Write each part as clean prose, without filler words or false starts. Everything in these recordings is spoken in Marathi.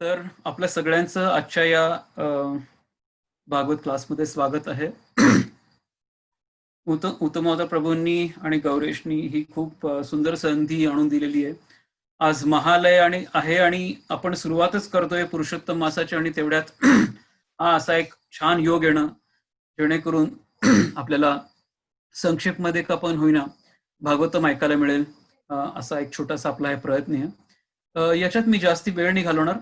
तर आपल्या सगळ्यांचं आजच्या या भागवत क्लासमध्ये स्वागत आहे. उत्तमोत्तर प्रभूंनी आणि गौरेशनी ही खूप सुंदर संधी आणून दिलेली आहे. आज महालय आणि आपण सुरुवातच करतोय पुरुषोत्तम मासाची आणि तेवढ्यात हा असा एक छान योग येणं, जेणेकरून आपल्याला संक्षेपमध्ये का पण होईना भागवतम ऐकायला मिळेल, असा एक छोटासा आपला हे प्रयत्न आहे. याच्यात मी जास्ती वेळ नाही घालवणार.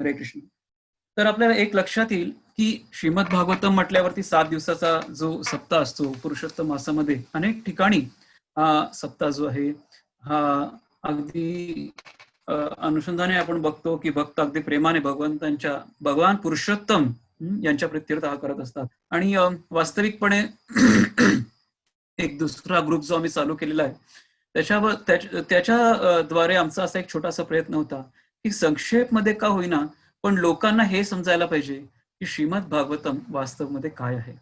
हरे कृष्ण. तर आपल्याला एक लक्षात येईल की श्रीमद भागवतम म्हटल्यावरती 7 दिवसाचा जो सप्ताह असतो पुरुषोत्तम मासामध्ये अनेक ठिकाणी हा सप्ताह जो आहे हा अगदी अनुषंगाने आपण बघतो की भक्त अगदी प्रेमाने भगवान पुरुषोत्तम यांच्या प्रित्यर्थ हा करत असतात. आणि वास्तविकपणे एक दुसरा ग्रुप जो आम्ही चालू केलेला आहे त्याच्या द्वारे आमचा असा एक छोटासा प्रयत्न होता की संक्षेपमध्ये का होईना पण लोकांना हे समजायला पाहिजे की श्रीमद भागवतम वास्तवमध्ये काय आहे.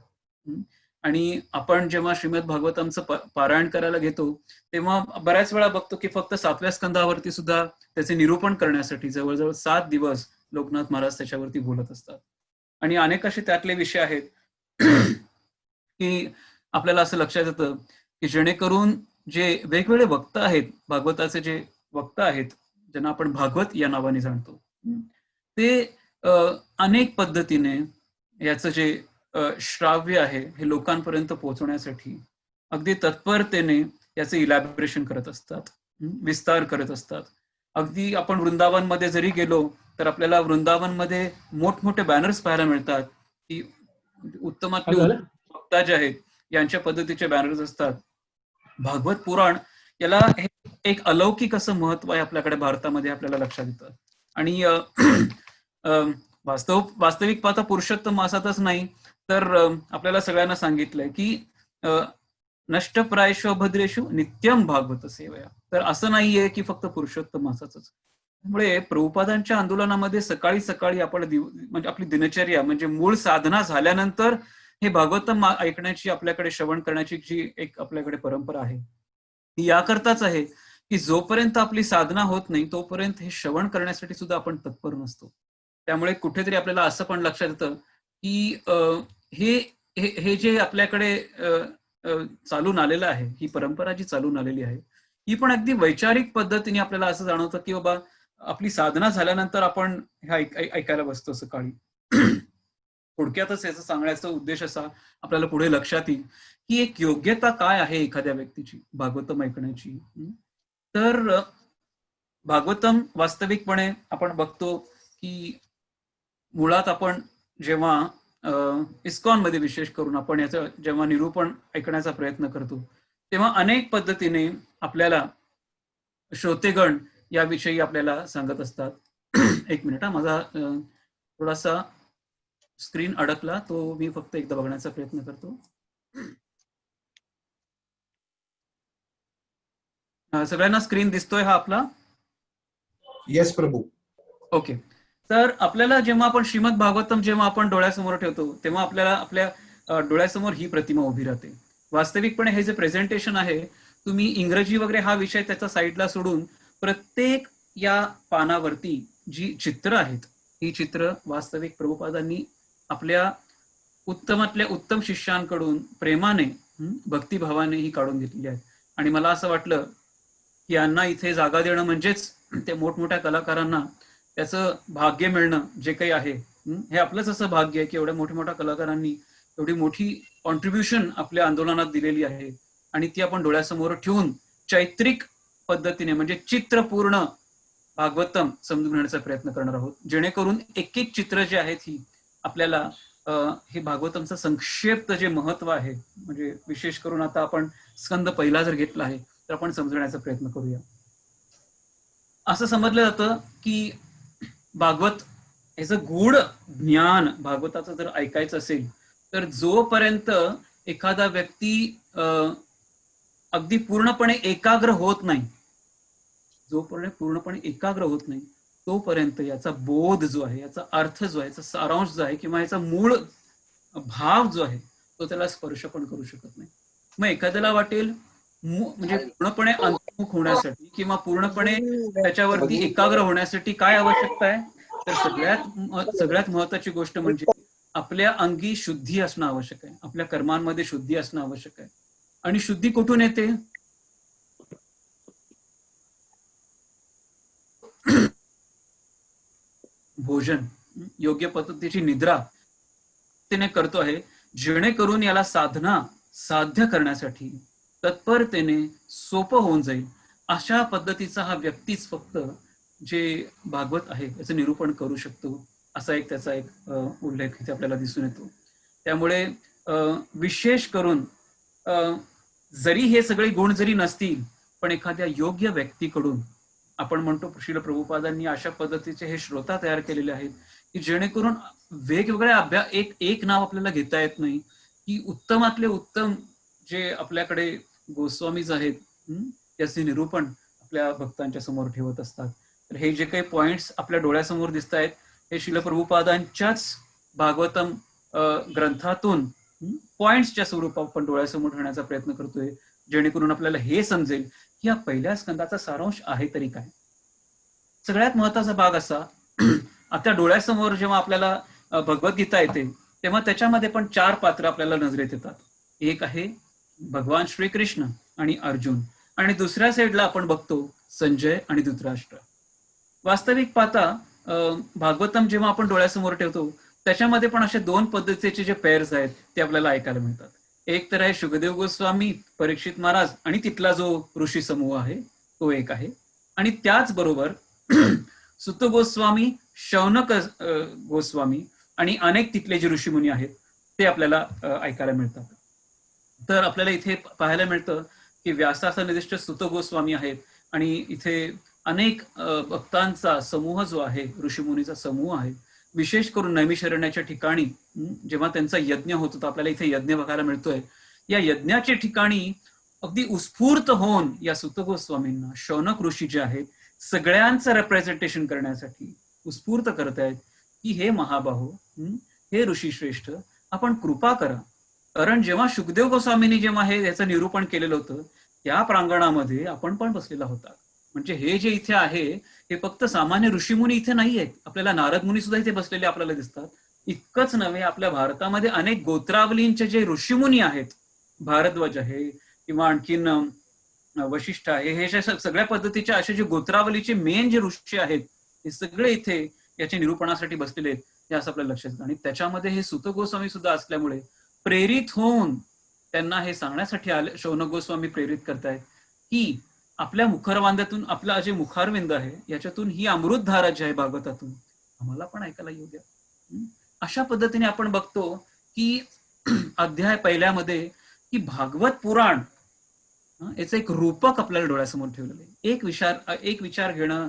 आणि आपण जेव्हा श्रीमद भागवतमचं पारायण करायला घेतो तेव्हा बऱ्याच वेळा बघतो की फक्त 7व्या स्कंदावरती सुद्धा त्याचे निरूपण करण्यासाठी जवळजवळ 7 दिवस लोकनाथ महाराज त्याच्यावरती बोलत असतात. आणि अनेक असे त्यातले विषय आहेत की आपल्याला असं लक्षात येतं की जेणेकरून जे वेगवेगळे वक्ता आहेत, भागवताचे जे वक्ता आहेत, ज्यांना आपण भागवत या नावाने जाणतो, ते अनेक पद्धतीने याचं जे श्राव्य आहे हे लोकांपर्यंत पोहोचवण्यासाठी अगदी तत्परतेने याचं इलॅबोरेशन करत असतात, विस्तार करत असतात. अगदी आपण वृंदावनमध्ये जरी गेलो तर आपल्याला वृंदावनमध्ये मोठमोठे बॅनर्स पाहायला मिळतात की उत्तमातले वक्ता जे आहेत यांच्या पद्धतीचे बॅनर्स असतात. भागवत पुराण याला एक अलौकिक असं महत्व आहे आपल्याकडे भारतामध्ये आपल्याला लक्षात येतं. आणि वास्तविक पाहता पुरुषोत्तम मासातच नाही तर आपल्याला सगळ्यांना सांगितलंय की नष्टप्रायशो भद्रेषु नित्यम भागवत सेवया. तर असं नाहीये की फक्त पुरुषोत्तम मासाच. त्यामुळे प्रभुपादांच्या आंदोलनामध्ये सकाळी सकाळी आपण म्हणजे आपली दिनचर्या म्हणजे मूळ साधना झाल्यानंतर हे भागवतम ऐकण्याची आपल्याकडे श्रवण करण्याची जी एक आपल्याकडे परंपरा आहे ती याकरताच आहे की जोपर्यंत आपली साधना होत नाही तोपर्यंत हे श्रवण करण्यासाठी सुद्धा आपण तत्पर नसतो. त्यामुळे कुठेतरी आपल्याला असं पण लक्षात येतं की हे जे आपल्याकडे चालून आलेलं आहे, ही परंपरा जी चालून आलेली आहे ही पण अगदी वैचारिक पद्धतीने आपल्याला असं जाणवतं की बाबा आपली साधना झाल्यानंतर आपण ह्या ऐकायला बसतो सकाळी. थोडक्यातच याचा सांगण्याचा उद्देश असा आपल्याला पुढे लक्षात येईल की एक योग्यता काय आहे एखाद्या व्यक्तीची भागवतम ऐकण्याची. तर भागवतम वास्तविकपणे आपण बघतो की मुळात आपण जेव्हा इस्कॉन मध्ये विशेष करून आपण याचं जेव्हा निरूपण ऐकण्याचा प्रयत्न करतो तेव्हा अनेक पद्धतीने आपल्याला श्रोतेगण याविषयी आपल्याला सांगत असतात. एक मिनिट, माझा थोडासा स्क्रीन अडकला, तो मी फक्त एकदा बघण्याचा प्रयत्न करतो. सगळ्यांना स्क्रीन दिसतोय हा आपला? येस प्रभू. ओके. तर आपल्याला जेव्हा आपण श्रीमद भागवतम जेव्हा आपण डोळ्यासमोर ठेवतो तेव्हा आपल्याला आपल्या डोळ्यासमोर ही प्रतिमा उभी राहते. वास्तविकपणे हे जे प्रेझेंटेशन आहे तुम्ही इंग्रजी वगैरे हा विषय त्याचा साईडला सोडून प्रत्येक या पानावरती जी चित्र आहेत ही चित्र वास्तविक प्रभुपादांनी आपल्या उत्तमातल्या उत्तम शिष्यांकडून प्रेमाने भक्तिभावाने ही काढून घेतलेली आहेत. आणि मला असं वाटलं की यांना इथे जागा देणं म्हणजेच त्या मोठमोठ्या कलाकारांना त्याचं भाग्य मिळणं जे काही आहे हे आपलंच असं भाग्य आहे की एवढ्या मोठ्या कलाकारांनी एवढी मोठी कॉन्ट्रीब्युशन आपल्या आंदोलनात दिलेली आहे आणि ती आपण डोळ्यासमोर ठेवून चैत्रिक पद्धतीने म्हणजे चित्रपूर्ण भागवतम समजून घेण्याचा प्रयत्न करणार आहोत, जेणेकरून एक एक चित्र जे आहेत ही आपल्याला हे भागवतमचं संक्षिप्त जे महत्व आहे म्हणजे विशेष करून आता आपण स्कंद पहिला जर घेतला आहे तर आपण समजण्याचा प्रयत्न करूया. असं समजलं जातं की भागवत याचं गूढ ज्ञान भागवताचं जर ऐकायचं असेल तर जोपर्यंत एखादा व्यक्ती अगदी पूर्णपणे एकाग्र होत नाही, तोपर्यंत याचा बोध जो आहे, याचा अर्थ जो आहे, याचा सारांश जो आहे किंवा याचा मूळ भाव जो आहे तो त्याला स्पर्श पण करू शकत नाही. मग एखाद्याला वाटेल म्हणजे पूर्णपणे अंतर्मुख होण्यासाठी किंवा पूर्णपणे त्याच्यावरती एकाग्र होण्यासाठी काय आवश्यकता आहे? तर सगळ्यात महत्वाची गोष्ट म्हणजे आपल्या अंगी शुद्धी असणं आवश्यक आहे. आपल्या कर्मांमध्ये शुद्धी असणं आवश्यक आहे. आणि शुद्धी कुठून येते? भोजन, योग्य पद्धतीची निद्रा तिने करतो आहे, जेणेकरून याला साधना साध्य करण्यासाठी तत्परतेने सोपं होऊन जाईल. अशा पद्धतीचा हा व्यक्तीच फक्त जे भागवत आहे याचं निरूपण करू शकतो. असा त्याचा एक उल्लेख इथे आपल्याला दिसून येतो. त्यामुळे विशेष करून जरी हे सगळे गुण जरी नसतील, पण एखाद्या योग्य व्यक्तीकडून आपण म्हणतो श्रील प्रभुपादांनी अशा पद्धतीचे हे श्रोता तयार केलेले आहेत की जेणेकरून वेगवेगळ्या एक नाव आपल्याला घेता येत नाही, की उत्तमातले उत्तम जे आपल्याकडे गोस्वामीज आहेत त्याचे निरूपण आपल्या भक्तांच्या समोर ठेवत असतात. तर हे जे काही पॉइंट्स आपल्या डोळ्यासमोर दिसत आहेत हे श्रील प्रभुपादांच्याच भागवतम ग्रंथातून पॉइंट्सच्या स्वरूपात आपण डोळ्यासमोर ठेवण्याचा प्रयत्न करतोय, जेणेकरून आपल्याला हे समजेल की या पहिल्या स्कंदाचा सारांश आहे तरी काय. सगळ्यात महत्वाचा भाग असा, आता डोळ्यासमोर जेव्हा आपल्याला भगवद्गीता येते तेव्हा त्याच्यामध्ये पण 4 पात्र आपल्याला नजरेत येतात. एक आहे भगवान श्रीकृष्ण आणि अर्जुन, आणि दुसऱ्या साईडला आपण बघतो संजय आणि धृतराष्ट्र. वास्तविक पाहता भागवतम जेव्हा आपण डोळ्यासमोर ठेवतो त्याच्यामध्ये पण असे 2 पद्धतीचे जे पेअर्स आहेत ते आपल्याला ऐकायला मिळतात. एक तर आहे शुकदेव गोस्वामी, परीक्षित महाराज आणि तिथला जो ऋषी समूह आहे तो एक आहे. आणि त्याचबरोबर सुत गोस्वामी, शौनक गोस्वामी आणि अनेक तिथले जे ऋषीमुनी आहेत ते आपल्याला ऐकायला मिळतात. तर आपल्याला इथे पाहायला मिळतं की व्यासाचा निर्दिष्ट सुत गोस्वामी आहेत आणि इथे अनेक भक्तांचा समूह जो आहे, ऋषीमुनीचा समूह आहे. विशेष करून नैमिषारण्याच्या ठिकाणी जेव्हा त्यांचा यज्ञ होत होता, आपल्याला इथे यज्ञ बघायला मिळतोय. या यज्ञाच्या ठिकाणी अगदी उत्स्फूर्त होऊन या सुत गोस्वामींना शौनक ऋषी जे आहेत सगळ्यांचं रिप्रेझेंटेशन करण्यासाठी उत्स्फूर्त करतायत की हे महाबाहो, हे ऋषी श्रेष्ठ, आपण कृपा करा. कारण जेव्हा शुकदेव गोस्वामींनी जेव्हा हे याचं निरूपण केलेलं होतं त्या प्रांगणामध्ये आपण पण बसलेला होता. म्हणजे हे जे इथे आहे हे फक्त सामान्य ऋषीमुनी इथे नाही आहेत, आपल्याला नारद मुनी सुद्धा इथे बसलेले आपल्याला दिसतात. इतकंच नव्हे, आपल्या भारतामध्ये अनेक गोत्रावलींचे जे ऋषीमुनी आहेत, भारद्वाज आहे किंवा आणखीन वशिष्ठ आहे, हे सगळ्या पद्धतीच्या असे जे गोत्रावलीचे मेन जे ऋषी आहेत हे सगळे इथे याच्या निरूपणासाठी बसलेले आहेत, हे असं आपल्याला लक्षात येतं. आणि त्याच्यामध्ये हे सुत गोस्वामी सुद्धा असल्यामुळे प्रेरित होऊन त्यांना हे सांगण्यासाठी आले, शौनक गोस्वामी प्रेरित करतायत की आपल्या मुखारविंदातून, आपला जे मुखारविंद आहे याच्यातून ही अमृतधारा जी आहे भागवतातून आम्हाला पण ऐकायला येऊ द्या. अशा पद्धतीने आपण बघतो की अध्याय पहिल्यामध्ये की भागवत पुराण याचं एक रूपक आपल्याला डोळ्यासमोर ठेवलेलं आहे. एक विचार घेणं,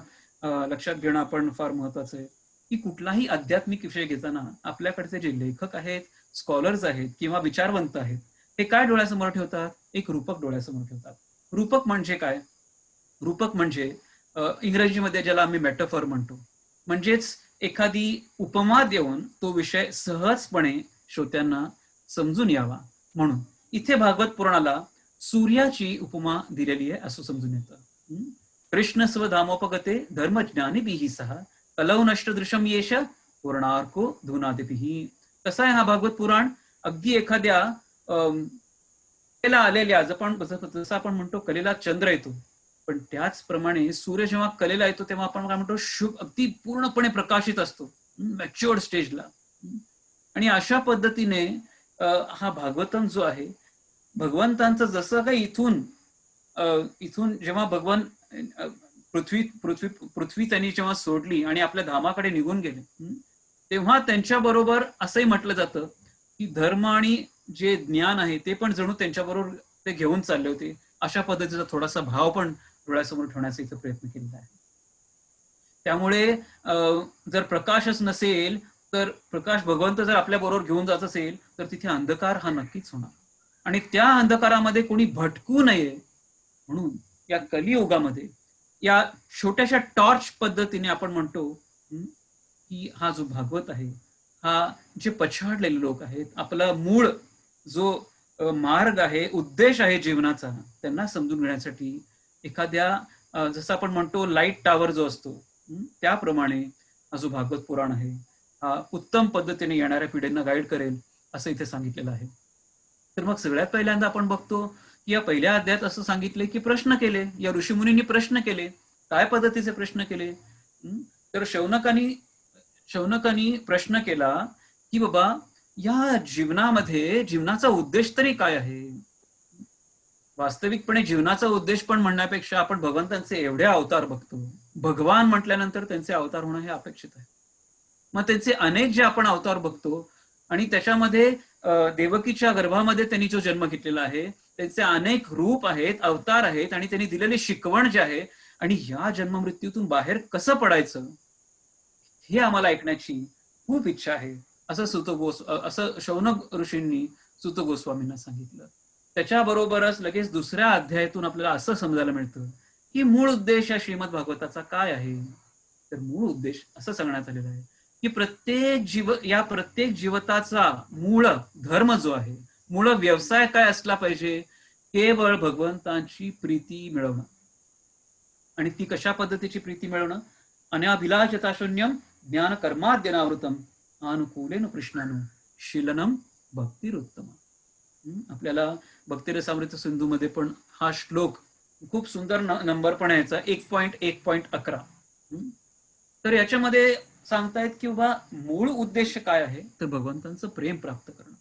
लक्षात घेणं आपण फार महत्वाचं आहे की कुठलाही आध्यात्मिक विषय घेताना आपल्याकडचे जे लेखक आहेत, स्कॉलर्स आहेत किंवा विचारवंत आहेत, ते काय डोळ्यासमोर ठेवतात? एक रूपक डोळ्यासमोर ठेवतात. रूपक म्हणजे काय? रूपक म्हणजे इंग्रजीमध्ये ज्याला आम्ही मेटाफॉर म्हणतो, म्हणजेच एखादी उपमा देऊन तो विषय सहजपणे श्रोत्यांना समजून यावा म्हणून. इथे भागवत पुराणाला सूर्याची उपमा दिलेली आहे असं समजून येतं. कृष्ण स्वधामोपगते धर्मज्ञानिभिः सह कलौ नष्ट दृश्यम येश पूर्णार्को धुनादिभिः. कसं आहे हा भागवत पुराण? अगदी एखाद्या आलेल्या, जसं आपण म्हणतो कलेला चंद्र येतो, पण त्याचप्रमाणे सूर्य जेव्हा कलेला येतो तेव्हा आपण काय म्हणतो, शुभ, अगदी पूर्णपणे प्रकाशित असतो मॅच्युअर्ड स्टेजला. आणि अशा पद्धतीने हा भागवतम जो आहे भगवंतांचं जसं काही इथून जेव्हा भगवान पृथ्वी त्यांनी जेव्हा सोडली आणि आपल्या धामाकडे निघून गेले, तेव्हा त्यांच्याबरोबर असंही म्हटलं जातं की धर्म आणि जे ज्ञान आहे ते पण जणू त्यांच्याबरोबर ते घेऊन चालले होते. अशा पद्धतीचा थोडासा भाव पण डोळ्यासमोर ठेवण्याचा इथं प्रयत्न केलेला आहे. त्यामुळे जर प्रकाशच नसेल तर प्रकाश भगवंत जर आपल्या बरोबर घेऊन जात असेल तर तिथे अंधकार हा नक्कीच होणार. आणि त्या अंधकारामध्ये कोणी भटकू नये म्हणून या कलियुगामध्ये या छोट्याशा टॉर्च पद्धतीने आपण म्हणतो की हा जो भागवत आहे, हा जे पछाडलेले लोक आहेत, आपला मूळ जो मार्ग आहे, उद्देश आहे जीवनाचा, त्यांना समजून घेण्यासाठी एखाद्या जसं आपण म्हणतो लाईट टॉवर जो असतो, त्याप्रमाणे हा जो भागवत पुराण आहे हा उत्तम पद्धतीने येणाऱ्या पिढींना गाईड करेल असं इथे सांगितलेलं आहे. तर मग सगळ्यात पहिल्यांदा आपण बघतो की या पहिल्या अध्यायात असं सांगितले की प्रश्न केले, या ऋषीमुनींनी प्रश्न केले. काय पद्धतीचे प्रश्न केले? तर शौनकानी प्रश्न केला की बाबा या जीवनामध्ये जीवनाचा उद्देश तरी काय आहे? वास्तविकपणे जीवनाचा उद्देश पण म्हणण्यापेक्षा आपण भगवंतांचे एवढे अवतार बघतो. भगवान म्हटल्यानंतर त्यांचे अवतार होणं हे अपेक्षित आहे. मग त्यांचे अनेक जे आपण अवतार बघतो आणि त्याच्यामध्ये देवकीच्या गर्भामध्ये त्यांनी जो जन्म घेतलेला आहे, त्यांचे अनेक रूप आहेत, अवतार आहेत आणि त्यांनी दिलेली शिकवण जे आहे आणि या जन्ममृत्यूतून बाहेर कसं पडायचं हे आम्हाला ऐकण्याची खूप इच्छा आहे, असं शौनक ऋषींनी सूत गोस्वामींना सांगितलं. त्याच्याबरोबरच लगेच दुसऱ्या अध्यायातून आपल्याला असं समजायला मिळतं की मूळ उद्देश या श्रीमद भागवताचा काय आहे. तर मूळ उद्देश असं सांगण्यात आलेला आहे की प्रत्येक जीवताचा मूळ धर्म जो आहे, मूळ व्यवसाय काय असला पाहिजे? केवळ भगवंतांची प्रीती मिळवणं. आणि ती कशा पद्धतीची प्रीती मिळवणं? अनाभिलाषता शून्यम ज्ञान कर्माद्यनावृतम अनुकूलेन कृष्णानु शीलनम भक्तिरुत्तम. आपल्याला भक्तिरसामृत सिंधू मध्ये पण हा श्लोक खूप सुंदर नंबर पण याचा 1.1.11. तर याच्यामध्ये सांगतायत की बाबा मूळ उद्देश काय आहे? तर भगवंतांचं प्रेम प्राप्त करणं.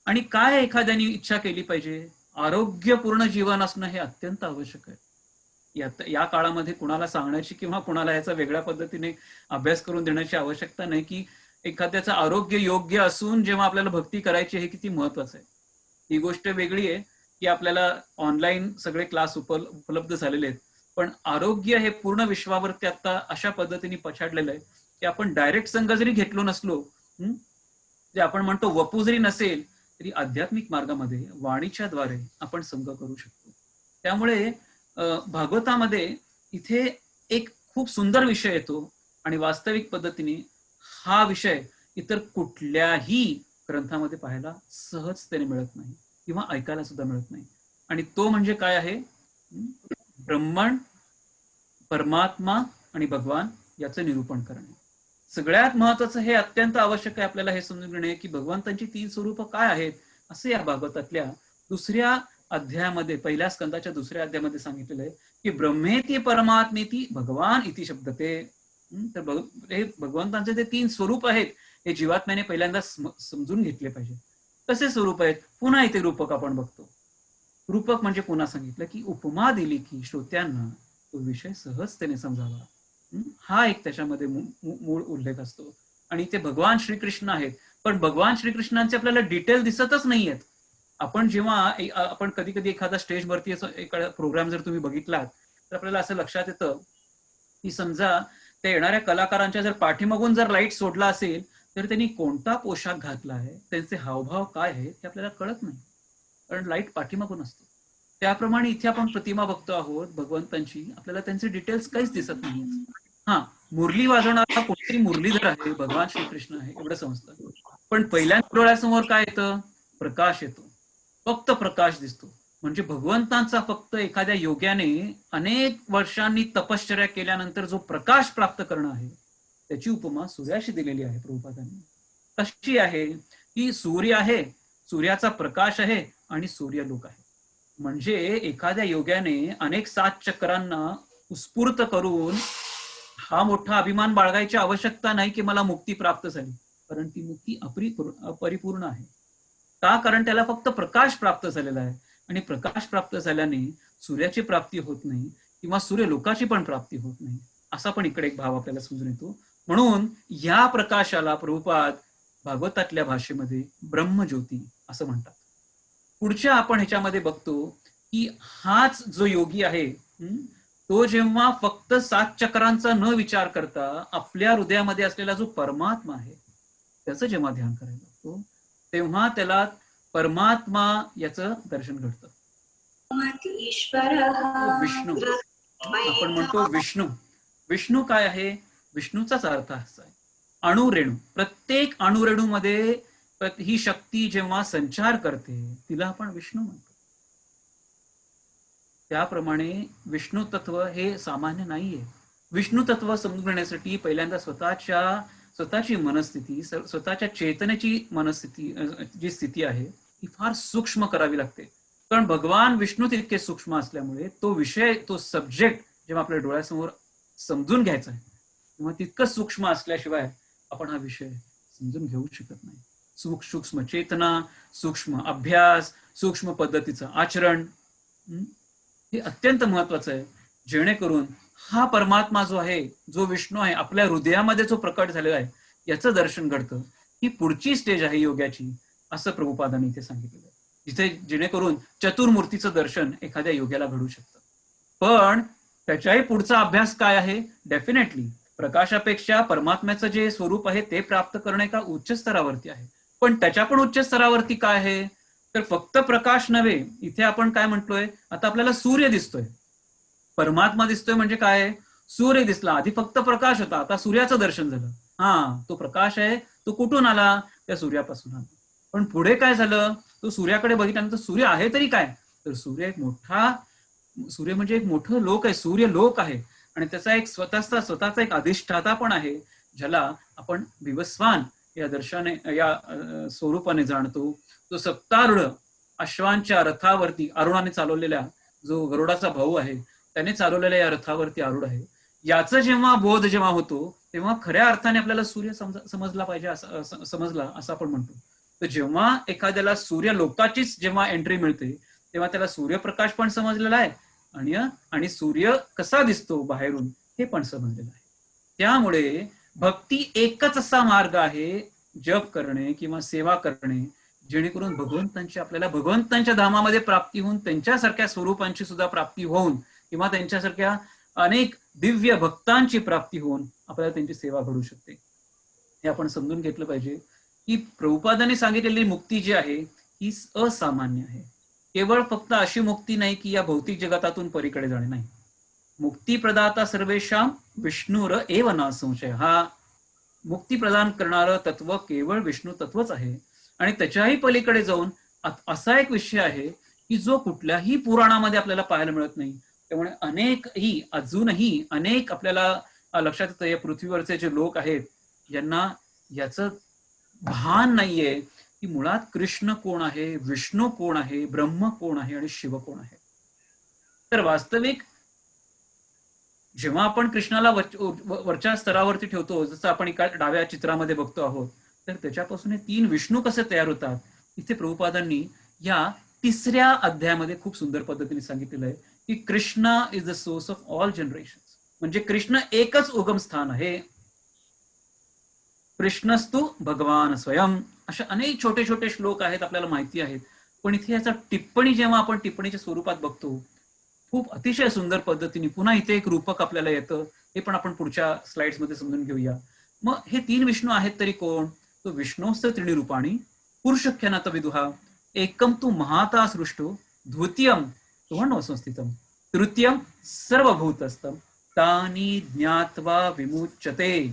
आणि काय एखाद्याने इच्छा केली पाहिजे? आरोग्यपूर्ण जीवन असणं हे अत्यंत आवश्यक आहे. या काळामध्ये कुणाला सांगण्याची किंवा कुणाला याचा वेगळ्या पद्धतीने अभ्यास करून देण्याची आवश्यकता नाही की एखाद्याचं आरोग्य योग्य असून जेव्हा आपल्याला भक्ती करायची हे किती महत्वाचं आहे. ही गोष्ट वेगळी आहे की आपल्याला ऑनलाईन सगळे क्लास उपलब्ध झालेले आहेत, पण आरोग्य हे पूर्ण विश्वावरती आता अशा पद्धतीने पछाडलेलं आहे की आपण डायरेक्ट संघ जरी घेतलो नसलो, जे आपण म्हणतो वपू जरी नसेल तरी आध्यात्मिक मार्गामध्ये वाणीच्या द्वारे आपण संघ करू शकतो. त्यामुळे भागवतामध्ये इथे एक खूप सुंदर विषय येतो आणि वास्तविक पद्धतीने हा विषय इतर कुठल्याही ग्रंथामध्ये पाहायला सहजतेने मिळत नाही किंवा ऐकायला सुद्धा मिळत नाही. आणि तो म्हणजे काय आहे? ब्रह्मण, परमात्मा आणि भगवान याचं निरूपण करणे. सगळ्यात महत्वाचं हे अत्यंत आवश्यक आहे आपल्याला हे समजून घेणे की भगवंतांची 3 स्वरूप काय आहेत असे या भागवतातल्या दुसऱ्या अध्यायामध्ये, पहिल्या स्कंदाच्या दुसऱ्या अध्यायामध्ये सांगितलेलं आहे की ब्रह्मेती परमात्मेती भगवान इति शब्दते. तर हे भगवंतांचे ते 3 स्वरूप आहेत हे जीवात्म्याने पहिल्यांदा समजून घेतले पाहिजे. कसे स्वरूप आहेत? पुन्हा इथे रूपक आपण बघतो. रूपक म्हणजे पुन्हा सांगितलं की उपमा दिली की श्रोत्यांना तो विषय सहजतेने समजावा. हा एक त्याच्यामध्ये मूळ उल्लेख असतो. आणि ते भगवान श्रीकृष्ण आहेत, पण भगवान श्रीकृष्णांचे आपल्याला डिटेल दिसतच नाहीयेत. आपण कधी कधी एखादा स्टेजवरती एखादा प्रोग्राम जर तुम्ही बघितलात तर आपल्याला असं लक्षात येतं की समजा त्या येणाऱ्या कलाकारांच्या जर पाठीमागून जर लाईट सोडला असेल तर त्यांनी कोणता पोशाख घातला आहे, त्यांचे हावभाव काय आहेत हे आपल्याला कळत नाही, कारण लाईट पाठीमागून असतो. त्याप्रमाणे इथे आपण प्रतिमा बघतो आहोत भगवंतांची, आपल्याला त्यांचे डिटेल्स काहीच दिसत नाही. मुरली वाजवणारा कोणतरी मुरलीधर आहे, भगवान श्रीकृष्ण आहे एवढं समजतं. पण पहिल्या डोळ्यासमोर काय येतं? प्रकाश येतो, फक्त प्रकाश दिसतो. म्हणजे भगवंतांचा फक्त एखाद्या योग्याने अनेक वर्षांनी तपश्चर्या केल्यानंतर जो प्रकाश प्राप्त करणं आहे त्याची उपमा सूर्याशी दिलेली आहे प्रभुपादांनी. कशी आहे की सूर्य आहे, सूर्याचा प्रकाश आहे आणि सूर्यलोक आहे. म्हणजे एखाद्या योग्याने अनेक 7 चक्रांना उत्स्फूर्त करून हा मोठा अभिमान बाळगायची आवश्यकता नाही की मला मुक्ती प्राप्त झाली, कारण ती मुक्ती अपरिपूर्ण आहे. का? कारण त्याला फक्त प्रकाश प्राप्त झालेला आहे आणि प्रकाश प्राप्त झाल्याने सूर्याची प्राप्ती होत नाही किंवा सूर्यलोकाची पण प्राप्ती होत नाही. असा पण इकडे एक भाव आपल्याला समजून येतो. म्हणून या प्रकाशाला प्रभुपाद भागवतातल्या भाषेमध्ये ब्रह्मज्योती असं म्हणतात. पुढच्या आपण ह्याच्यामध्ये बघतो की हाच जो योगी आहे तो जेव्हा फक्त 7 चक्रांचा न विचार करता आपल्या हृदयामध्ये असलेला जो परमात्मा आहे त्याचं जेव्हा ध्यान करायला लागतो तेव्हा त्याला परमात्मा याचं दर्शन घडतं. विष्णू आपण म्हणतो विष्णू. विष्णू काय आहे? विष्णूचाच अर्थ असा आहे अणुरेणू. प्रत्येक अणुरेणूमध्ये ही शक्ती जेव्हा संचार करते तिला आपण विष्णू म्हणतो. त्याप्रमाणे विष्णू तत्व हे सामान्य नाहीये. विष्णू तत्व समजून घेण्यासाठी पहिल्यांदा स्वतःची मनस्थिती, स्वतःच्या चेतनेची मनस्थिती, जी स्थिती आहे ती फार सूक्ष्म करावी लागते. कारण भगवान विष्णू तितके सूक्ष्म असल्यामुळे तो विषय, तो सब्जेक्ट जेव्हा आपल्या डोळ्यासमोर समजून घ्यायचा आहे तेव्हा तितकं सूक्ष्म असल्याशिवाय आपण हा विषय समजून घेऊ शकत नाही. सूक्ष्म चेतना, सूक्ष्म अभ्यास, सूक्ष्म पद्धतीचं आचरण हे अत्यंत महत्वाचं आहे. जेणेकरून हा परमात्मा जो आहे, जो विष्णू आहे, आपल्या हृदयामध्ये जो प्रकट झालेला आहे याचं दर्शन घडतं. ही पुढची स्टेज आहे योगाची, असं प्रभुपादांनी इथे सांगितलेलं आहे. जिथे जेणेकरून चतुर्मूर्तीचं दर्शन एखाद्या योग्याला घडू शकतं. पण त्याच्याही पुढचा अभ्यास काय आहे? डेफिनेटली प्रकाशापेक्षा परमात्म्याचं जे स्वरूप आहे ते प्राप्त करणे का उच्च स्तरावरती आहे. पण त्याच्या पण उच्च स्तरावरती काय आहे तर फक्त प्रकाश नव्हे. इथे आपण काय म्हटलोय, आता आपल्याला सूर्य दिसतोय, परमात्मा दिसतोय म्हणजे काय? सूर्य दिसला. आधी फक्त प्रकाश होता, आता सूर्याचं दर्शन झालं. तो प्रकाश आहे, तो कुठून आला? त्या सूर्यापासून आला. पण पुढे काय झालं? तो सूर्याकडे बघितल्यानंतर सूर्य आहे तरी काय, तर सूर्य म्हणजे एक मोठं लोक आहे, सूर्य लोक आहे. आणि त्याचा एक स्वतःचा एक अधिष्ठाता पण आहे, ज्याला आपण विवस्वान या दर्शने, या स्वरूपाने जाणतो. तो सप्तारूढ अश्वांच्या रथावरती अरुणाने चालवलेल्या, जो गरुडाचा भाऊ आहे त्याने चालवलेल्या या रथावरती आरूढ आहे. याचा जेव्हा बोध जेव्हा होतो तेव्हा खऱ्या अर्थाने आपल्याला सूर्य समजला पाहिजे, समजला असं आपण म्हणतो. तर जेव्हा एखाद्याला सूर्य लोकाचीच जेव्हा एंट्री मिळते तेव्हा त्याला सूर्यप्रकाश पण समजलेला आहे आणि सूर्य कसा दिसतो बाहेरून हे पण समजलेलं आहे. त्यामुळे भक्ती एकच असा मार्ग आहे, जप करणे किंवा सेवा करणे, जेणेकरून आपल्याला भगवंतांच्या धामामध्ये प्राप्ती होऊन, त्यांच्यासारख्या स्वरूपांची सुद्धा प्राप्ती होऊन, किंवा त्यांच्यासारख्या अनेक दिव्य भक्तांची प्राप्ती होऊन आपल्याला त्यांची सेवा घडू शकते. हे आपण समजून घेतलं पाहिजे की प्रभुपादांनी सांगितलेली मुक्ती जी आहे ही असामान्य आहे. केवळ फक्त अशी मुक्ती नाही की या भौतिक जगतातून पलीकडे जाणे, नाही. मुक्ती प्रदाता सर्वेषां विष्णुर एव न संशय. हा मुक्ती प्रदान करणारं तत्व केवळ विष्णू तत्वच आहे. आणि त्याच्याही पलीकडे जाऊन असा एक विषय आहे की जो कुठल्याही पुराणामध्ये आपल्याला पाहायला मिळत नाही. त्यामुळे अजूनही अनेक आपल्याला लक्षात येतं, या पृथ्वीवरचे जे लोक आहेत यांना याचं भान नाहीये की मुळात कृष्ण कोण आहे, विष्णू कोण आहे, ब्रह्म कोण आहे आणि शिव कोण आहे. तर वास्तविक जेव्हा आपण कृष्णाला वरच्या स्तरावरती ठेवतो, जसं आपण एका डाव्या चित्रामध्ये बघतो आहोत, तर त्याच्यापासून हे 3 विष्णू कसे तयार होतात इथे प्रभुपादांनी या 3ऱ्या अध्यायामध्ये खूप सुंदर पद्धतीने सांगितलेलं आहे की Krishna is the source of all generation. म्हणजे कृष्ण एकच उगम स्थान आहे. कृष्णस्तु भगवान स्वयं. अशा अनेक छोटे छोटे श्लोक आहेत, आपल्याला माहिती आहेत. पण इथे याचा टिप्पणी जेव्हा आपण टिप्पणीच्या स्वरूपात बघतो, खूप अतिशय सुंदर पद्धतीने पुन्हा इथे एक रूपक आपल्याला येतं. हे पण आपण पुढच्या स्लाइड्स मध्ये समजून घेऊया. मग हे 3 विष्णू आहेत तरी कोण? तो विष्णोस्त त्रीणि रूपाणी पुरुषख्यानात विदुहा. एकम तू महाता सृष्टो, द्वितीयम तुमस्थितम, तृतीयम सर्वभूतस्थम, तानी ज्ञात्वा विमुच्यते.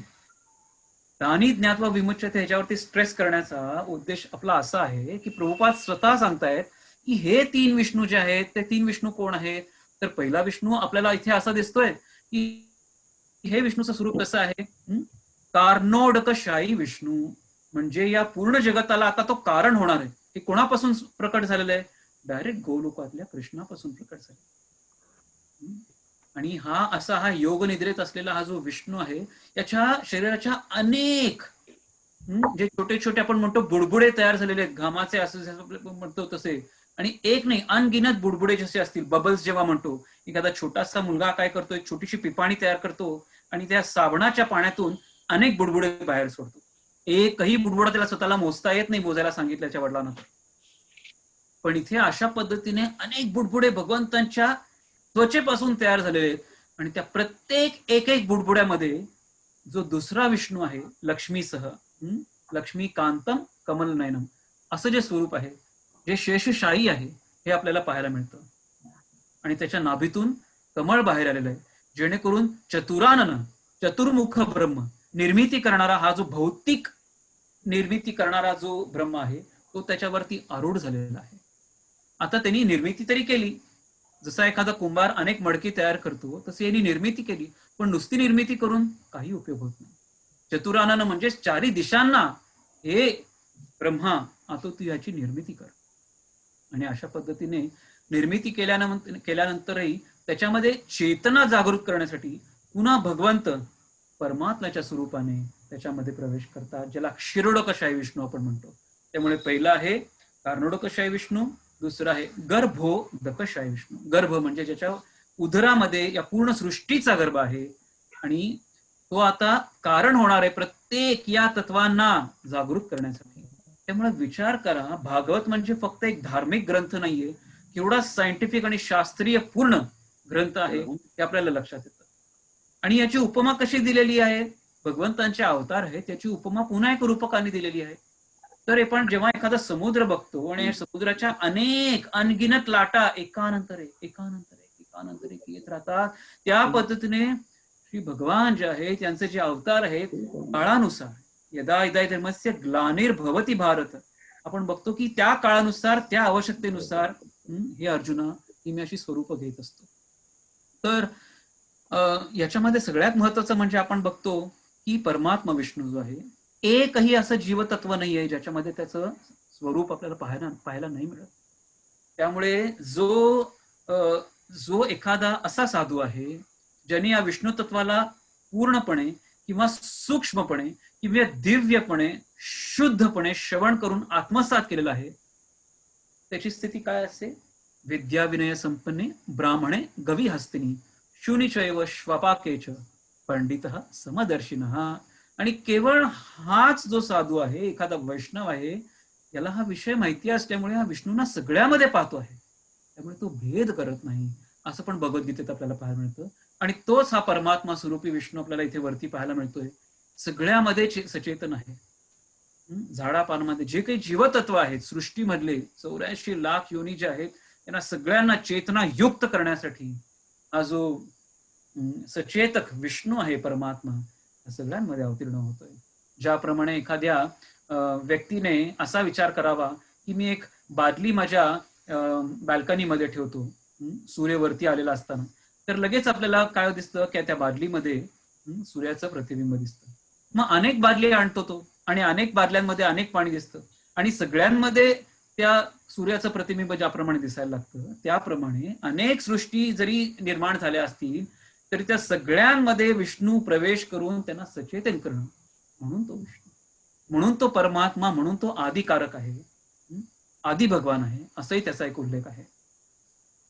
तानी ज्ञात्वा विमुच्यते ह्याच्यावरती स्ट्रेस करण्याचा उद्देश आपला असा आहे की प्रभुपाद स्वतः सांगतायत की हे 3 विष्णू जे आहेत ते 3 विष्णू कोण आहेत. तर पहिला विष्णू आपल्याला इथे असा दिसतोय की हे विष्णूचं स्वरूप कसं आहे, कारणोडकशाही विष्णू. म्हणजे या पूर्ण जगताला आता तो कारण होणार आहे. ते कोणापासून प्रकट झालेलं आहे? डायरेक्ट गोलोकातल्या कृष्णापासून प्रकट झाले. आणि हा योग निद्रेत असलेला हा जो विष्णू आहे, याच्या शरीराच्या अनेक जे छोटे छोटे आपण म्हणतो बुडबुडे तयार झालेले आहेत, घामाचे असे म्हणतो तसे, आणि एक नाही अनगिनत बुडबुडे जसे असतील, बबल्स जेव्हा म्हणतो. एखादा छोटासा मुलगा काय करतो, एक छोटीशी पिपाणी तयार करतो आणि त्या साबणाच्या पाण्यातून अनेक बुडबुडे बाहेर सोडतो. एकही बुडबुडा त्याला स्वतःला मोजता येत नाही, मोजायला सांगितल्याच्या वडिलांना. पण इथे अशा पद्धतीने अनेक बुडबुडे भगवंतांच्या त्वचेपासून तयार झालेले आहेत. आणि त्या प्रत्येक एक बुडबुड्यामध्ये जो दुसरा विष्णू आहे लक्ष्मीसह, लक्ष्मीकांतम कमल नयनम असं जे स्वरूप आहे, जे शेषशाही आहे, हे आपल्याला पाहायला मिळतं. आणि त्याच्या नाभीतून कमळ बाहेर आलेलं आहे, जेणेकरून चतुरानन, चतुर्मुख ब्रह्म निर्मिती करणारा हा जो भौतिक निर्मिती करणारा जो ब्रह्म आहे तो त्याच्यावरती आरूढ झालेला आहे. आता त्यांनी निर्मिती तरी केली, जसा एखादा कुंभार अनेक मडकी तयार करतो तसे यांनी निर्मिती केली, पण नुसती निर्मिती करून काही उपयोग होत नाही. चतुरानन म्हणजे चारी दिशांना हे ब्रह्मा आता तू याची निर्मिती कर. आणि अशा पद्धतीने निर्मिती केल्यानंतरही त्याच्यामध्ये चेतना जागृत करण्यासाठी पुन्हा भगवंत परमात्म्याच्या स्वरूपाने त्याच्यामध्ये प्रवेश करतात, ज्याला क्षीरोदकशाही विष्णू आपण म्हणतो. त्यामुळे पहिला आहे कार्णोदकशाही विष्णू, दुसरा आहे गर्भोदकशाही विष्णू. गर्भ म्हणजे ज्याच्या उदरामध्ये या पूर्ण सृष्टीचा गर्भ आहे आणि तो आता कारण होणार आहे प्रत्येक या तत्वांना जागृत करण्यासाठी. त्यामुळे विचार करा, भागवत म्हणजे फक्त एक धार्मिक ग्रंथ नाहीये, केवढा सायंटिफिक आणि शास्त्रीय पूर्ण ग्रंथ आहे हे आपल्याला लक्षात येतं. आणि याची उपमा कशी दिलेली आहे, भगवंतांचे अवतार आहे त्याची उपमा पुन्हा एक रूपकाने दिलेली आहे. तर आपण जेव्हा एखादा समुद्र बघतो आणि या समुद्राच्या अनेक अनगिनत लाटा एकानंतर एक येत राहतात, त्या पद्धतीने श्री भगवान जे आहे त्यांचे जे अवतार आहेत काळानुसार यदा यदा धर्मस्य ग्लानिर्भवति भारत, आपण बघतो की त्या काळानुसार त्या आवश्यकतेनुसार हे अर्जुना ही मी अशी स्वरूप घेत असतो. तर याच्यामध्ये सगळ्यात महत्वाचं म्हणजे आपण बघतो की परमात्मा विष्णू जो आहे एकही असं जीवतत्व नाही आहे ज्याच्यामध्ये त्याचं स्वरूप आपल्याला पाहायला नाही मिळत. त्यामुळे जो एखादा असा साधू आहे ज्याने या विष्णू तत्वाला पूर्णपणे किंवा सूक्ष्मपणे किंवा दिव्यपणे शुद्धपणे श्रवण करून आत्मसात केलेला आहे, त्याची स्थिती काय असते, विद्या विनय संपन्ने ब्राह्मणे गवी हस्तिनी शूनिचैव श्वपाकेच पंडितः समदर्शिनः. आणि केवळ हाच जो साधू आहे, एखादा वैष्णव आहे, याला हा विषय माहिती असल्यामुळे हा विष्णूंना सगळ्यामध्ये पाहतो आहे, त्यामुळे तो भेद करत नाही, असं पण भगवद्गीतेत आपल्याला पाहायला मिळतं. आणि तोच हा परमात्मा स्वरूपी विष्णू आपल्याला इथे वरती पाहायला मिळतोय. सगळ्यामध्ये सचेतन आहे. झाडापानामध्ये जे काही जीवतत्व आहेत सृष्टीमधले 84 लाख योनी जे आहेत त्यांना सगळ्यांना चेतना युक्त करण्यासाठी हा जो सचेतक विष्णू आहे परमात्मा सगळ्यांमध्ये अवतीर्ण होतोय. ज्याप्रमाणे एखाद्या व्यक्तीने असा विचार करावा की मी एक बादली माझ्या बाल्कनीमध्ये ठेवतो सूर्यवरती आलेला असताना, तर लगेच आपल्याला काय दिसतं की त्या बादलीमध्ये सूर्याचं प्रतिबिंब दिसतं. मग अनेक बादली आणतो तो आणि अनेक बादल्यांमध्ये अनेक पाणी दिसतं आणि सगळ्यांमध्ये त्या सूर्याचं प्रतिबिंब ज्याप्रमाणे दिसायला लागतं त्याप्रमाणे अनेक सृष्टी जरी निर्माण झाल्या असतील तरी त्या सगळ्यांमध्ये विष्णू प्रवेश करून त्यांना सचेतन करणं, म्हणून तो विष्णू, म्हणून तो परमात्मा, म्हणून तो आदिकारक आहे, आदि भगवान आहे, असंही त्याचा एक उल्लेख आहे.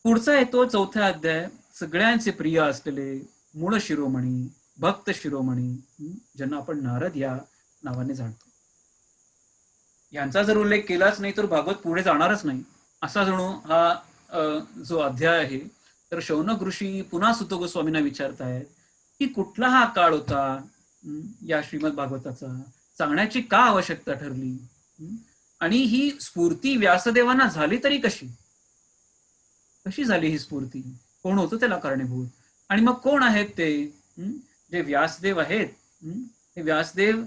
पुढचा येतो 4था अध्याय, सगळ्यांचे प्रिय असलेले मूळ शिरोमणी भक्त शिरोमणी ज्यांना आपण नारद या नावाने जाणतो. यांचा जर उल्लेख केलाच नाही तर भागवत पुढे जाणारच नाही, असा जणू हा जो अध्याय आहे. तर शौनक ऋषी पुन्हा सुत गोस्वामींना विचारतायत की कुठला हा काळ होता या श्रीमद भागवताचा, सांगण्याची का आवश्यकता ठरली, आणि ही स्फूर्ती व्यासदेवांना झाली तरी कशी झाली ही स्फूर्ती, कोण होतं त्याला कारणीभूत, आणि मग कोण आहेत ते जे व्यासदेव आहेत. हे व्यासदेव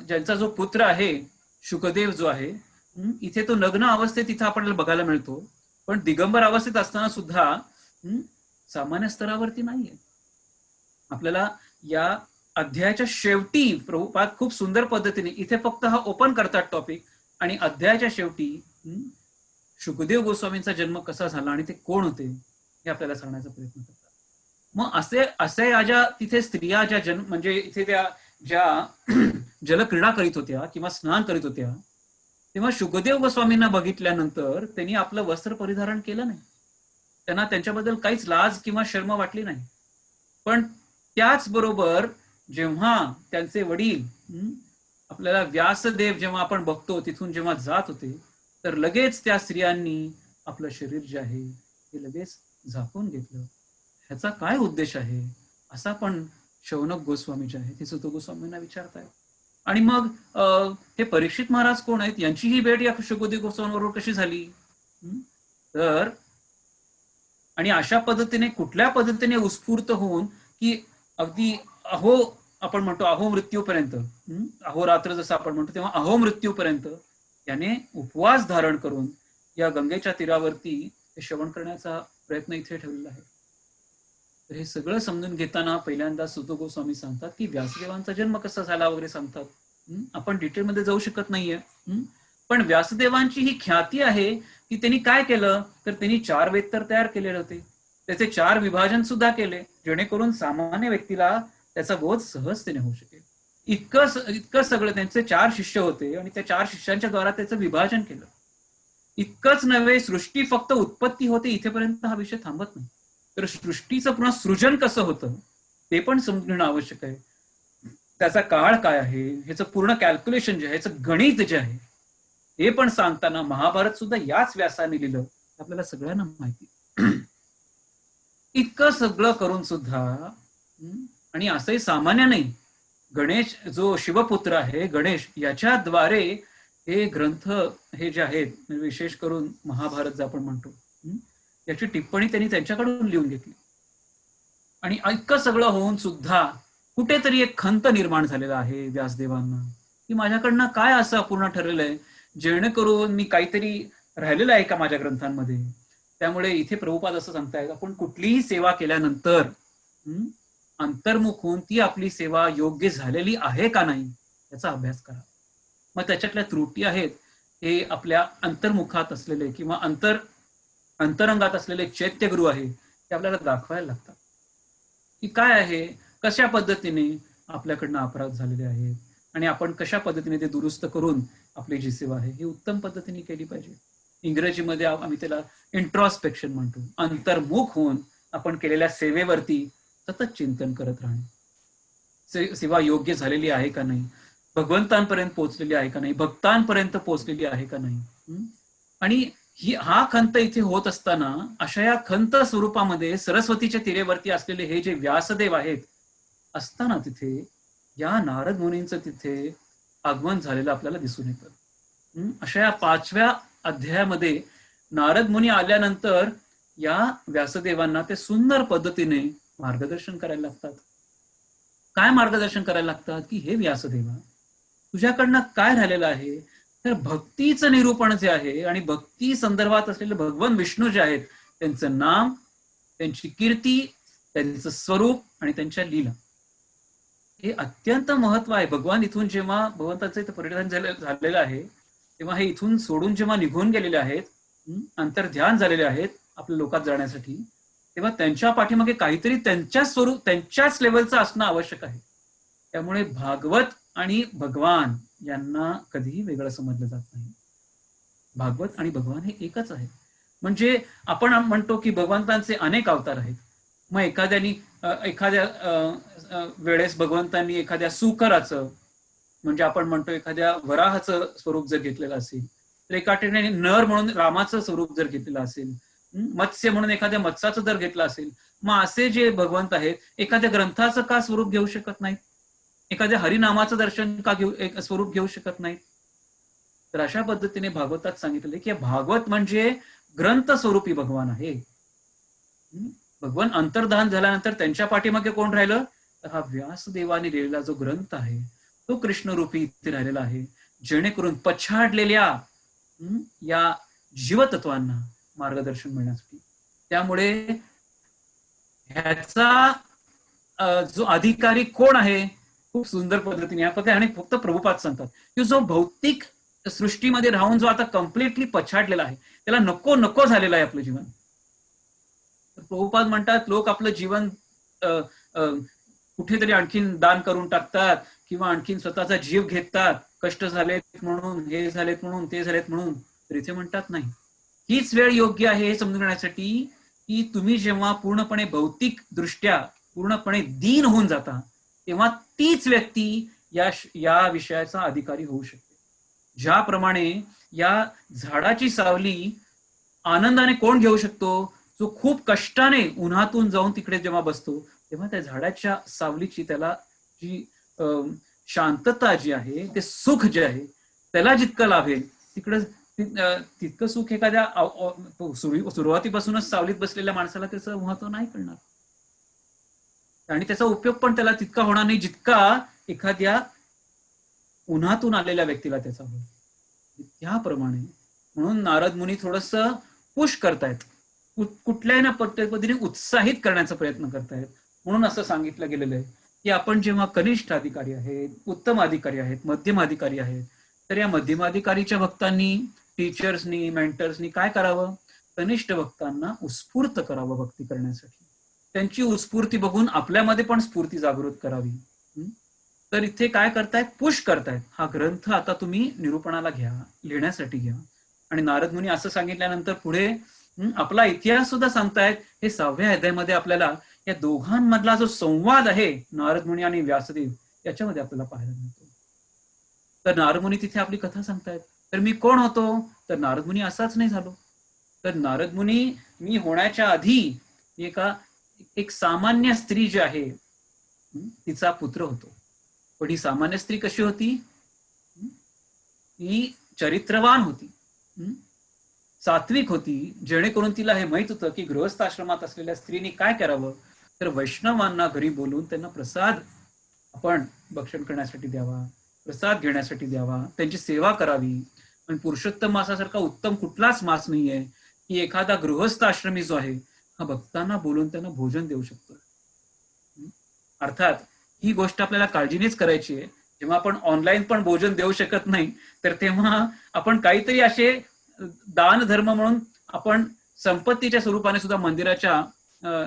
ज्यांचा जो पुत्र आहे शुकदेव जो आहे, इथे तो नग्न अवस्थेत इथं आपल्याला बघायला मिळतो, पण दिगंबर अवस्थेत असताना सुद्धा सामान्य स्तरावरती नाहीये. आपल्याला या अध्यायाच्या शेवटी प्रभुपाद खूप सुंदर पद्धतीने इथे फक्त हा ओपन करतात टॉपिक, आणि अध्यायाच्या शेवटी शुकदेव गोस्वामींचा जन्म कसा झाला आणि ते कोण होते हे आपल्याला सांगण्याचा प्रयत्न करतात. मग असे ज्या तिथे स्त्रिया ज्या जन्म म्हणजे इथे त्या ज्या जलक्रीडा करीत होत्या किंवा स्नान करीत होत्या, तेव्हा शुकदेव गोस्वामींना बघितल्यानंतर त्यांनी आपलं वस्त्र परिधारण केलं नाही, त्यांना त्यांच्याबद्दल काहीच लाज किंवा शर्म वाटली नाही. पण त्याचबरोबर जेव्हा त्यांचे वडील आपल्याला व्यासदेव जेव्हा आपण बघतो तिथून जेव्हा जात होते, तर लगेच त्या स्त्रियांनी आपलं शरीर जे आहे ते लगेच झाकून घेतलं. ह्याचा काय उद्देश आहे असा पण शौनक गोस्वामी जे आहे ते सुत गोस्वामींना विचारतायत. आणि मग हे परीक्षित महाराज कोण आहेत, यांची ही भेट या शुकदेव गोस्वामीबरोबर कशी झाली, तर आणि अशा पद्धतीने कुठल्या पद्धतीने उत्स्फूर्त होऊन की अगदी आपण म्हणतो अहो मृत्यूपर्यंत अहोरात्र जसं आपण म्हणतो, तेव्हा अहो मृत्यूपर्यंत त्याने उपवास धारण करून या गंगेच्या तीरावरती हे श्रवण करण्याचा प्रयत्न इथे ठेवलेला आहे. तर हे सगळं समजून घेताना पहिल्यांदा सुत गोस्वामी सांगतात की व्यासदेवांचा जन्म कसा झाला वगैरे सांगतात. आपण डिटेलमध्ये जाऊ शकत नाहीये. पण व्यासदेवांची ही ख्याती आहे की त्यांनी काय केलं, तर त्यांनी 4 वेद तर तयार केलेले होते. त्याचे 4 विभाजन सुद्धा केले, जेणेकरून सामान्य व्यक्तीला त्याचा बोध सहजतेने होऊ शकेल. इतकं सगळं. त्यांचे 4 शिष्य होते आणि त्या 4 शिष्यांच्या द्वारा त्याचं विभाजन केलं. इतकंच नव्हे, सृष्टी फक्त उत्पत्ती होते इथेपर्यंत हा विषय थांबत नाही. तर सृष्टीचं पुन्हा सृजन कसं होतं ते पण समजून घेणं आवश्यक आहे. त्याचा काळ काय आहे, ह्याचं पूर्ण कॅल्क्युलेशन जे आहे, ह्याचं गणित जे आहे, हे पण सांगताना महाभारत सुद्धा याच व्यासाने लिहिलं, आपल्याला सगळ्यांना माहिती. इतकं सगळं करून सुद्धा आणि असंही सामान्य नाही, गणेश जो शिवपुत्र आहे, गणेश याच्याद्वारे हे ग्रंथ हे जे आहेत, विशेष करून महाभारत जे आपण म्हणतो, याची टिप्पणी त्यांनी त्यांच्याकडून लिहून घेतली. आणि इतकं सगळं होऊन सुद्धा कुठेतरी एक खंत निर्माण झालेला आहे व्यासदेवांना की माझ्याकडनं काय असं अपूर्ण ठरलेलं आहे, जेणेकरून मी काहीतरी राहिलेलं आहे का माझ्या ग्रंथांमध्ये. त्यामुळे इथे प्रभुपाद असं सांगतायत, आपण कुठलीही सेवा केल्यानंतर अंतर्मुख होऊन ती आपली सेवा योग्य झालेली आहे का नाही याचा अभ्यास करा. मग त्याच्यातल्या त्रुटी आहेत हे आपल्या अंतर्मुखात असलेले किंवा अंतरंगात असलेले चैत्यगुरु आहे ते आपल्याला दाखवायला लागतात की काय आहे, कशा पद्धतीने आपल्याकडनं अपराध झालेले आहेत आणि आपण कशा पद्धतीने ते दुरुस्त करून आपली जी सेवा आहे ही उत्तम पद्धतीने केली पाहिजे. इंग्रजीमध्ये आम्ही त्याला इंट्रॉस्पेक्शन म्हणतो. अंतर्मुख होऊन आपण केलेल्या सेवेवरती सतत चिंतन करत राहणे. सेवा योग्य झालेली आहे का नाही, भगवंतांपर्यंत पोहोचलेली आहे का नाही, भक्तांपर्यंत पोहोचलेली आहे का नाही. आणि हा खंत इथे होत असताना अशा या खंत स्वरूपामध्ये सरस्वतीच्या तीरेवरती असलेले हे जे व्यासदेव आहेत असताना तिथे या नारद मुनींचं तिथे आगमन झालेलं आपल्याला दिसून येतं. अशा या 5व्या अध्यायामध्ये नारद मुनी आल्यानंतर या व्यासदेवांना ते सुंदर पद्धतीने मार्गदर्शन करायला लागतात. काय मार्गदर्शन करायला लागतात की हे व्यासदेवा, तुझ्याकडनं काय राहिलेलं आहे, तर भक्तीचं निरूपण जे आहे आणि भक्ती संदर्भात असलेले भगवान विष्णू जे आहेत त्यांचं नाम, त्यांची कीर्ती, त्यांचं स्वरूप आणि त्यांच्या लीला हे अत्यंत महत्व आहे. भगवान इथून जेव्हा भगवंताचं इथं परिधान झालेलं आहे तेव्हा हे इथून सोडून जेव्हा निघून गेलेले आहेत, अंतर्ध्यान झालेले आहेत आपल्या लोकात जाण्यासाठी, तेव्हा त्यांच्या पाठीमागे काहीतरी त्यांच्याच लेवलचं असणं आवश्यक आहे. त्यामुळे भागवत आणि भगवान यांना कधीही वेगळं समजलं जात नाही. भागवत आणि भगवान हे एकच आहे. म्हणजे आपण म्हणतो की भगवंतांचे अनेक अवतार आहेत. मग एखाद्या वेळेस भगवंतांनी एखाद्या सुकराचं, म्हणजे आपण म्हणतो एखाद्या वराहाचं स्वरूप जर घेतलेलं असेल, तर एका ठिकाणी नर म्हणून रामाचं स्वरूप जर घेतलेलं असेल, मत्स्य म्हणून एखाद्या मत्स्याचं जर घेतलं असेल, मग असे जे भगवंत आहेत एखाद्या ग्रंथाचं का स्वरूप घेऊ शकत नाहीत, एखाद्या हरिनामाचं दर्शन का स्वरूप घेऊ शकत नाहीत. तर अशा पद्धतीने भागवतात सांगितले की भागवत म्हणजे ग्रंथ स्वरूपी भगवान आहे. भगवान अंतर्धान झाल्यानंतर त्यांच्या पाठीमागे कोण राहिलं, तर हा व्यासदेवाने लिहिलेला जो ग्रंथ आहे तो कृष्णरूपी इथे राहिलेला आहे, जेणेकरून पछाडलेल्या या जीवतत्वांना मार्गदर्शन मिळण्यासाठी. त्यामुळे ह्याचा जो अधिकारी कोण आहे खूप सुंदर पद्धतीने आणि फक्त प्रभुपाद सांगतात की जो भौतिक सृष्टीमध्ये राहून जो आता कम्प्लिटली पछाडलेला आहे, त्याला नको नको झालेलं आहे आपलं जीवन. प्रभुपाद म्हणतात लोक आपलं जीवन कुठेतरी आणखीन दान करून टाकतात किंवा आणखीन स्वतःचा जीव घेतात, कष्ट झालेत म्हणून, हे झालेत म्हणून, ते झालेत म्हणून. तर इथे म्हणतात नाही, हीच वेळ योग्य आहे हे समजून घेण्यासाठी की तुम्ही जेव्हा पूर्णपणे भौतिक दृष्ट्या पूर्णपणे दीन होऊन जाता तेव्हा तीच व्यक्ती या विषयाचा अधिकारी होऊ शकते. ज्याप्रमाणे या झाडाची सावली आनंदाने कोण घेऊ शकतो, जो खूप कष्टाने उन्हातून जाऊन तिकडे जेव्हा बसतो तेव्हा त्या झाडाच्या सावलीची त्याला जी शांतता जी आहे, ते सुख जे आहे त्याला जितकं लाभेल तितकं सुख एखाद्या सुरुवातीपासूनच सावलीत बसलेल्या माणसाला त्याचं महत्व नाही कळणार आणि त्याचा उपयोग पण त्याला तितका होणार नाही जितका एखाद्या उन्हातून आलेल्या व्यक्तीला त्याचा होईल. त्याप्रमाणे म्हणून नारद मुनी थोडस पुश करतायत, कुठल्याही ना पद्धतीने उत्साहित करण्याचा प्रयत्न करतायत. म्हणून असं सांगितलं गेलेलं आहे की आपण जेव्हा कनिष्ठ अधिकारी आहेत, उत्तम अधिकारी आहेत, मध्यम अधिकारी आहेत, तर या मध्यमाधिकारीच्या भक्तांनी, टीचर्सनी, मेंटर्सनी काय करावं? कनिष्ठ भक्तांना उत्स्फूर्त करावं भक्ती करण्यासाठी. त्यांची उत्स्फूर्ती बघून आपल्यामध्ये पण स्फूर्ती जागृत करावी. तर इथे काय करतायत? पुश करतायत, हा ग्रंथ आता तुम्ही निरूपणाला घ्या, लिहिण्यासाठी घ्या. आणि नारद मुनी असं सांगितल्यानंतर पुढे आपला इतिहास सुद्धा सांगतायत. हे 6व्या अध्यायामध्ये आपल्याला या दोघांमधला जो संवाद आहे, नारद मुनी आणि व्यासदेव, याच्यामध्ये आपल्याला पाहायला मिळतो. तर नारद मुनी तिथे आपली कथा सांगतायत. तर मी कोण होतो? तर नारद मुनी असाच नाही झालो. तर नारद मुनी मी होण्याच्या आधी एक सामान्य स्त्री जी आहे तिचा पुत्र होतो. पण ही सामान्य स्त्री कशी होती? ती चरित्रवान होती, सात्विक होती, जेणेकरून तिला हे माहित होतं की गृहस्थ आश्रमात असलेल्या स्त्रीने काय करावं? तर वैष्णवांना घरी बोलून त्यांना प्रसाद आपण भक्षण करण्यासाठी द्यावा, प्रसाद घेण्यासाठी द्यावा, त्यांची सेवा करावी. आणि पुरुषोत्तम मासासारखा उत्तम कुठलाच मास नाहीये की एखादा गृहस्थ आश्रमी जो आहे हा भक्तांना बोलून त्यांना भोजन देऊ शकतो. अर्थात ही गोष्ट आपल्याला काळजीनेच करायची आहे. जेव्हा आपण ऑनलाईन पण भोजन देऊ शकत नाही, तर तेव्हा आपण काहीतरी असे दान धर्म म्हणून आपण संपत्तीच्या स्वरूपाने सुद्धा मंदिराच्या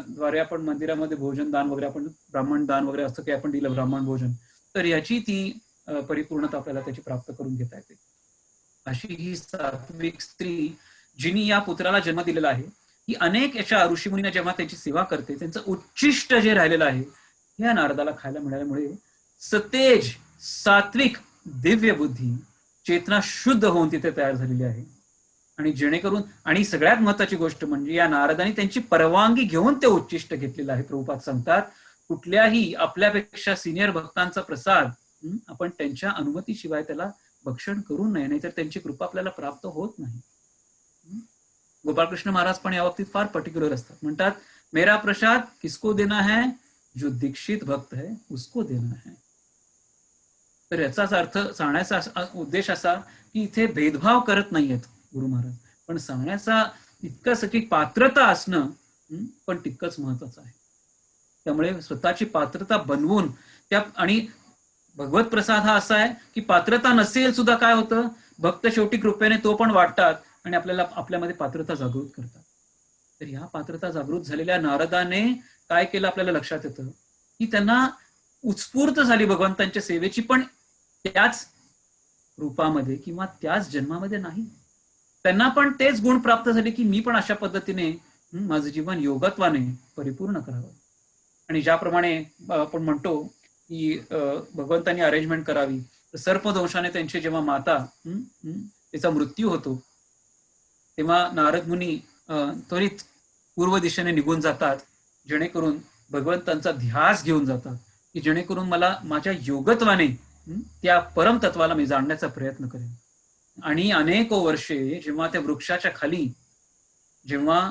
द्वारे आपण मंदिरामध्ये भोजन दान वगैरे, आपण ब्राह्मण दान वगैरे असं काही आपण दिलं, ब्राह्मण भोजन, तर याची ती परिपूर्णता आपल्याला त्याची प्राप्त करून घेता येते. अशी ही सात्विक स्त्री जिनी या पुत्राला जन्म दिलेला आहे, ही अनेक अशा ऋषीमुनींना जेव्हा त्याची सेवा करते, त्यांचं उच्चिष्ट जे राहिलेलं आहे या नारदाला खायला मिळाल्यामुळे सतेज, सात्विक, दिव्य बुद्धी, चेतना शुद्ध होऊन तिथे तयार झालेली आहे. आणि जेणेकरून, आणि सगळ्यात महत्वाची गोष्ट म्हणजे या नारदाने त्यांची परवानगी घेऊन ते उच्चिष्ट घेतलेलं आहे. प्रभुपाद सांगतात, कुठल्याही आपल्यापेक्षा सिनियर भक्तांचा प्रसाद आपण त्यांच्या अनुमतीशिवाय त्याला भक्षण करू नये, नाहीतर त्यांची कृपा आपल्याला प्राप्त होत नाही. गोपाळकृष्ण महाराज पण या बाबतीत फार पर्टिक्युलर असतात. म्हणतात, मेरा प्रसाद किसको देना है? जो दीक्षित भक्त है उसको देना है. तर याचाच अर्थ सांगण्याचा उद्देश असा की इथे भेदभाव करत नाहीयेत गुरु महाराज, पण सांगण्याचा इतकंच की पात्रता असणं पण तितकंच महत्वाचं आहे. त्यामुळे स्वतःची पात्रता बनवून त्या, आणि भगवत प्रसाद हा असा आहे की पात्रता नसेल सुद्धा काय होतं, भक्त शेवटी कृपेने तो पण वाटतात आणि आपल्याला आपल्यामध्ये पात्रता जागृत करतात. तर ह्या पात्रता जागृत झालेल्या नारदाने काय केलं आपल्याला लक्षात येतं की त्यांना उत्स्फूर्त झाली भगवंतांच्या सेवेची, पण त्याच रूपामध्ये किंवा त्याच जन्मामध्ये नाही. त्यांना पण तेच गुण प्राप्त झाले की मी पण अशा पद्धतीने माझं जीवन योगत्वाने परिपूर्ण करावं. आणि ज्याप्रमाणे आपण म्हणतो की भगवंतांनी अरेंजमेंट करावी, तर सर्पदंशाने त्यांची जेव्हा माता तिचा मृत्यू होतो, तेव्हा नारद मुनी त्वरित पूर्व दिशेने निघून जातात, जेणेकरून भगवंतांचा ध्यास घेऊन जातात की जेणेकरून मला माझ्या योगत्वाने त्या परमतत्वाला मी जाणण्याचा प्रयत्न करेन. आणि अनेको वर्षे जेव्हा त्या वृक्षाच्या खाली जेव्हा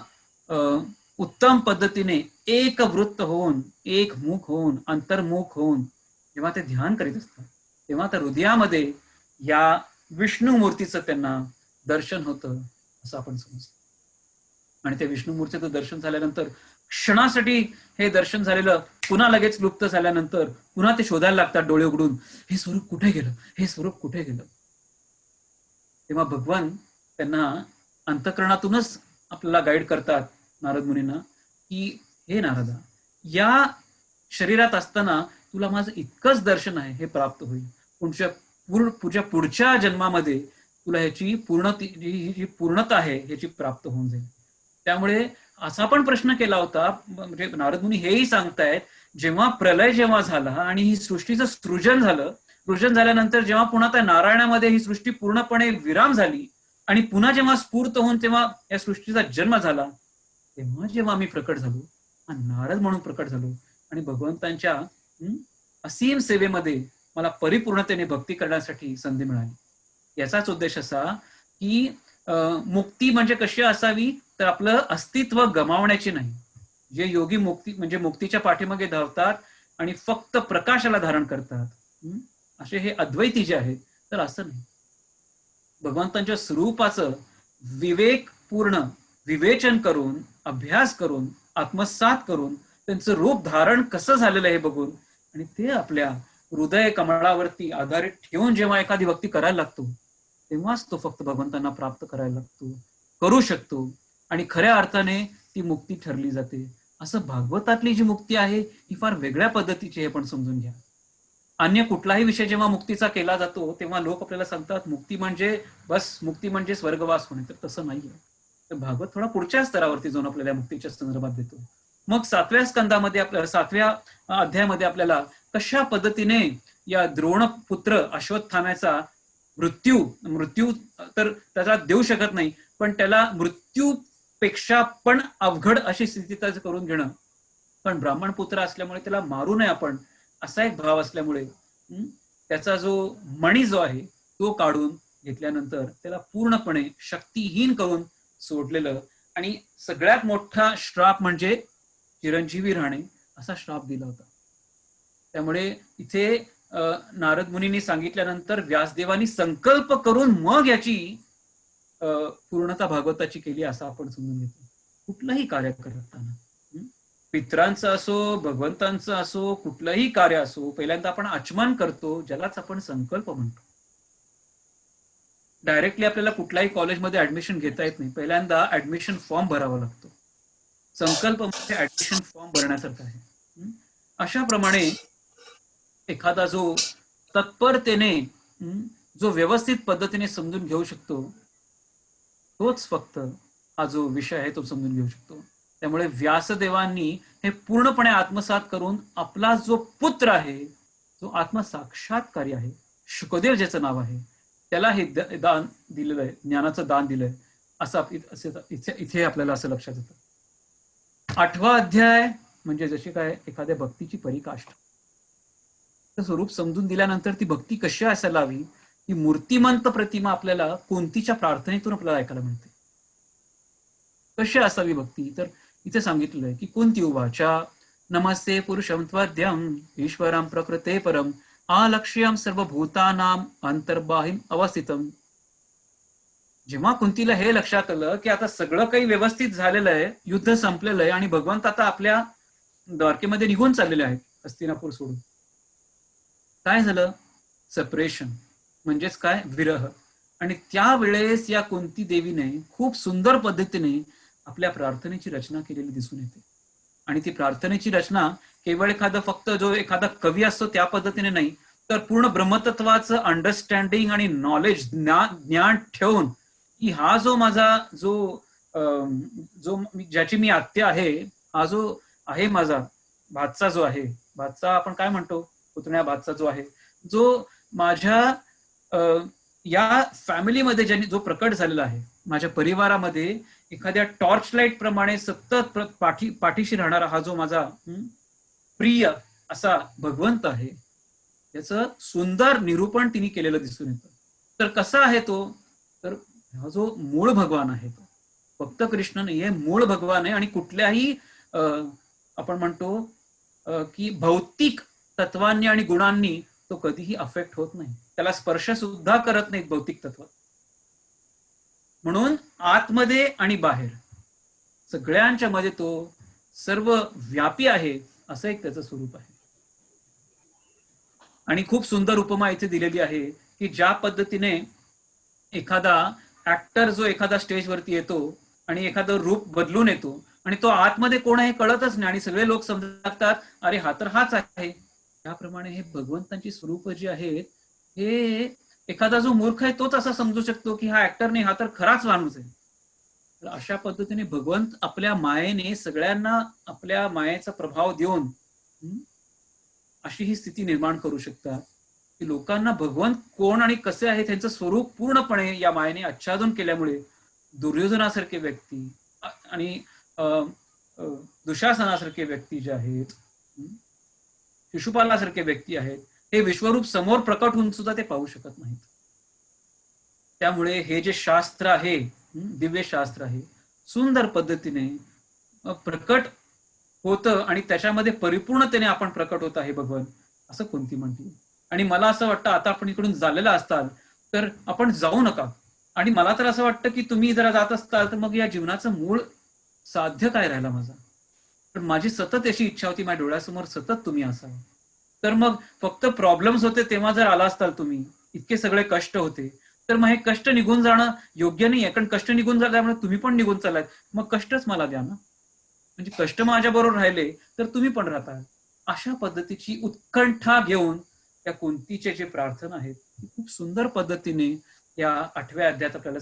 उत्तम पद्धतीने एक वृत्त होऊन, एक मुख होऊन, अंतर्मुख होऊन जेव्हा ते ध्यान करीत असतात, तेव्हा त्या हृदयामध्ये या विष्णू मूर्तीचं त्यांना दर्शन होतं असं आपण समजतो. आणि त्या विष्णू मूर्तीचं दर्शन झाल्यानंतर क्षणासाठी हे दर्शन झालेलं पुन्हा लगेच लुप्त झाल्यानंतर पुन्हा ते शोधायला लागतात डोळे उघडून, हे स्वरूप कुठे गेलं, हे स्वरूप कुठे गेलं. तेव्हा भगवान त्यांना अंतःकरणातूनच आपल्याला गाईड करतात नारद मुनींना की हे नारदा, या शरीरात असताना तुला माझं इतकंच दर्शन आहे हे प्राप्त होईल, तुझ्या पुढच्या जन्मामध्ये तुला ह्याची पूर्णता आहे ह्याची प्राप्त होऊन जाईल. त्यामुळे असा पण प्रश्न केला होता, म्हणजे नारद मुनी हेही सांगतायत, जेव्हा प्रलय जेव्हा झाला आणि ही सृष्टीचं सृजन झाल्यानंतर जेव्हा पुन्हा त्या नारायणामध्ये ही सृष्टी पूर्णपणे विराम झाली आणि पुन्हा जेव्हा स्फूर्त होऊन तेव्हा या सृष्टीचा जन्म झाला, तेव्हा जेव्हा मी प्रकट झालो, नारद म्हणून प्रकट झालो आणि भगवंतांच्या असीम सेवेमध्ये मला परिपूर्णतेने भक्ती करण्यासाठी संधी मिळाली. याचाच उद्देश असा की मुक्ती म्हणजे कशी असावी, तर आपलं अस्तित्व गमावण्याची नाही. जे योगी मुक्ती म्हणजे मुक्तीच्या पाठीमागे धावतात आणि फक्त प्रकाशाला धारण करतात, असे हे अद्वैती जे आहेत तर असं नाही. भगवंतांच्या स्वरूपाचं विवेकपूर्ण विवेचन करून, अभ्यास करून, आत्मसात करून, त्यांचं रूप धारण कसं झालेलं आहे बघून, आणि ते आपल्या हृदय कमळावरती आधारित ठेवून जेव्हा एखादी भक्ती करायला लागतो, तेव्हाच तो फक्त भगवंतांना प्राप्त करायला लागतो, करू शकतो, आणि खऱ्या अर्थाने ती मुक्ती ठरली जाते. असं भागवतातली जी मुक्ती आहे ही फार वेगळ्या पद्धतीची, हे पण समजून घ्या. अन्य कुठलाही विषय जेव्हा मुक्तीचा केला जातो तेव्हा लोक आपल्याला सांगतात मुक्ती म्हणजे बस, मुक्ती म्हणजे स्वर्गवास होणे. तर तसं नाहीये. तर भागवत थोडा पुढच्या स्तरावरती जाऊन आपल्याला मुक्तीच्या संदर्भात देतो. मग 7व्या स्कंदामध्ये आपल्याला 7व्या अध्यायामध्ये आपल्याला कशा पद्धतीने या द्रोणपुत्र अश्वत्थाम्याचा मृत्यू तर त्याचा देऊ शकत नाही, पण त्याला मृत्यूपेक्षा पण अवघड अशी स्थिती त्याचं करून घेणं, पण ब्राह्मण पुत्र असल्यामुळे त्याला मारू नये आपण, असा एक भाव असल्यामुळे त्याचा जो मणी जो आहे तो काढून घेतल्यानंतर त्याला पूर्णपणे शक्तिहीन करून सोडलेलं, आणि सगळ्यात मोठा श्राप म्हणजे चिरंजीवी राहणे असा श्राप दिला होता. त्यामुळे इथे नारद मुनींनी सांगितल्यानंतर व्यासदेवानी संकल्प करून मग याची पूर्णता भागवताची केली असं आपण समजून घेतो. कुठलंही कार्य करताना, पित्रांचं असो, भगवंतांचं असो, कुठलंही कार्य असो, पहिल्यांदा आपण आचमन करतो, ज्यालाच आपण संकल्प म्हणतो. डायरेक्टली आपल्याला कुठल्याही कॉलेजमध्ये ऍडमिशन घेता येत नाही. पहिल्यांदा ऍडमिशन फॉर्म भरावा लागतो. संकल्प म्हणजे ऍडमिशन फॉर्म भरण्यासारखं आहे. अशाप्रमाणे एखादा जो तत्परतेने, जो व्यवस्थित पद्धतीने समजून घेऊ शकतो, तोच फक्त हा जो विषय आहे तो समजून घेऊ शकतो. त्यामुळे व्यासदेवांनी हे पूर्णपणे आत्मसात करून आपला जो पुत्र आहे, जो आत्मसाक्षात्कारी आहे, शुकदेव ज्याचं नाव आहे, त्याला हे दान दिलेलं आहे, ज्ञानाचं दान दिलंय, असं इथे आपल्याला असं लक्षात येतं. 8वा अध्याय म्हणजे जशी काय एखाद्या भक्तीची परिकाष्ठा. स्वरूप समजून दिल्यानंतर ती भक्ती कशी असायला हवी, ही मूर्तिमंत प्रतिमा आपल्याला कोणतीच्या प्रार्थनेतून आपल्याला ऐकायला मिळते. कशी असावी भक्ती, तर इथे सांगितलेलं आहे की कुंती उवाचा नमस्ते पुरुषं त्वद्यं ईश्वरं प्रकृते परम आलक्ष्यं सर्वभूतानां अंतर्बाहिं अवस्थितम. जेव्हा कुंतीला हे लक्षात आलं की आता सगळं काही व्यवस्थित झालेलं आहे, युद्ध संपलेलं आहे, आणि भगवंत आता आपल्या द्वारकेमध्ये निघून चाललेले आहेत हस्तिनापूर सोडून, काय झालं? सेपरेशन म्हणजेच काय? विरह. आणि त्यावेळेस या कुंती देवीने खूप सुंदर पद्धतीने आपल्या प्रार्थनेची रचना केलेली दिसून येते. आणि ती प्रार्थनेची रचना केवळ फक्त जो एखादा कवी असतो त्या पद्धतीने नाही, तर पूर्ण ब्रह्मतत्वाचं अंडरस्टँडिंग आणि नॉलेज, ज्ञान ठेवून की हा जो माझा जो ज्याची मी आत्या आहे, हा जो आहे माझा भातचा, जो आहे भातचा, आपण काय म्हणतो, पुतण्या भातचा जो आहे, जो माझ्या या फॅमिलीमध्ये ज्यांनी जो प्रकट झालेला आहे, माझ्या परिवारामध्ये एखाद्या टॉर्च लाईट प्रमाणे सतत पाठीशी राहणारा हा जो माझा प्रिय असा भगवंत आहे, याचं सुंदर निरूपण तिने केलेलं दिसून येतं. तर कसा आहे तो? तर हा जो मूळ भगवान आहे, तो फक्त कृष्ण नाहीये, मूळ भगवान आहे. आणि कुठल्याही आपण म्हणतो की भौतिक तत्वांनी आणि गुणांनी तो कधीही अफेक्ट होत नाही, त्याला स्पर्श सुद्धा करत नाहीत भौतिक तत्व. म्हणून आतमध्ये आणि बाहेर सगळ्यांच्या मध्ये तो सर्व व्यापी आहे, असं एक त्याचं स्वरूप आहे. आणि खूप सुंदर उपमा इथे दिलेली आहे की ज्या पद्धतीने एखादा ऍक्टर जो एखादा स्टेजवरती येतो आणि एखादं रूप बदलून येतो, आणि तो आतमध्ये कोण आहे कळतच नाही, आणि सगळे लोक समजतात अरे हा तर हाच आहे. त्याप्रमाणे हे भगवंतांची स्वरूप जी आहेत, हे एखादा जो मूर्ख आहे तोच असा समजू शकतो की हा ऍक्टर नाही, हा तर खराच माणूस आहे. तर अशा पद्धतीने भगवंत आपल्या मायेने सगळ्यांना आपल्या मायेचा प्रभाव देऊन अशी ही स्थिती निर्माण करू शकतात की लोकांना भगवंत कोण आणि कसे आहे त्यांचं स्वरूप पूर्णपणे या मायेने आच्छादन केल्यामुळे दुर्योधनासारखे व्यक्ती आणि दुशासनासारखे व्यक्ती जे आहेत, शिशुपालासारखे व्यक्ती आहेत, हे विश्वरूप समोर प्रकट होऊन सुद्धा ते पाहू शकत नाहीत. त्यामुळे हे जे शास्त्र आहे, दिव्य शास्त्र आहे, सुंदर पद्धतीने प्रकट होतं, आणि त्याच्यामध्ये परिपूर्णतेने आपण प्रकट होत आहे भगवान, असं कोणती म्हणते. आणि मला असं वाटतं आता आपण इकडून झालेला असताल तर आपण जाऊ नका. आणि मला तर असं वाटतं की तुम्ही जरा जात असताल तर मग या जीवनाचं मूळ साध्य काय राहिला माझा. पण माझी सतत अशी इच्छा होती, माझ्या डोळ्यासमोर सतत तुम्ही असावं. तर मग फक्त प्रॉब्लेम्स होते तेव्हा जर आला असताल तुम्ही, इतके सगळे कष्ट होते, तर मग हे कष्ट निघून जाणं योग्य नाहीये. कारण कष्ट निघून झाल्यामुळे तुम्ही पण निघून चाललात. मग कष्टच मला द्या ना. म्हणजे कष्ट माझ्या बरोबर राहिले तर तुम्ही पण राहता. अशा पद्धतीची उत्कंठा घेऊन त्या कुंतीचे जे प्रार्थना आहेत ती खूप सुंदर पद्धतीने या 8व्या अध्यायात आपल्याला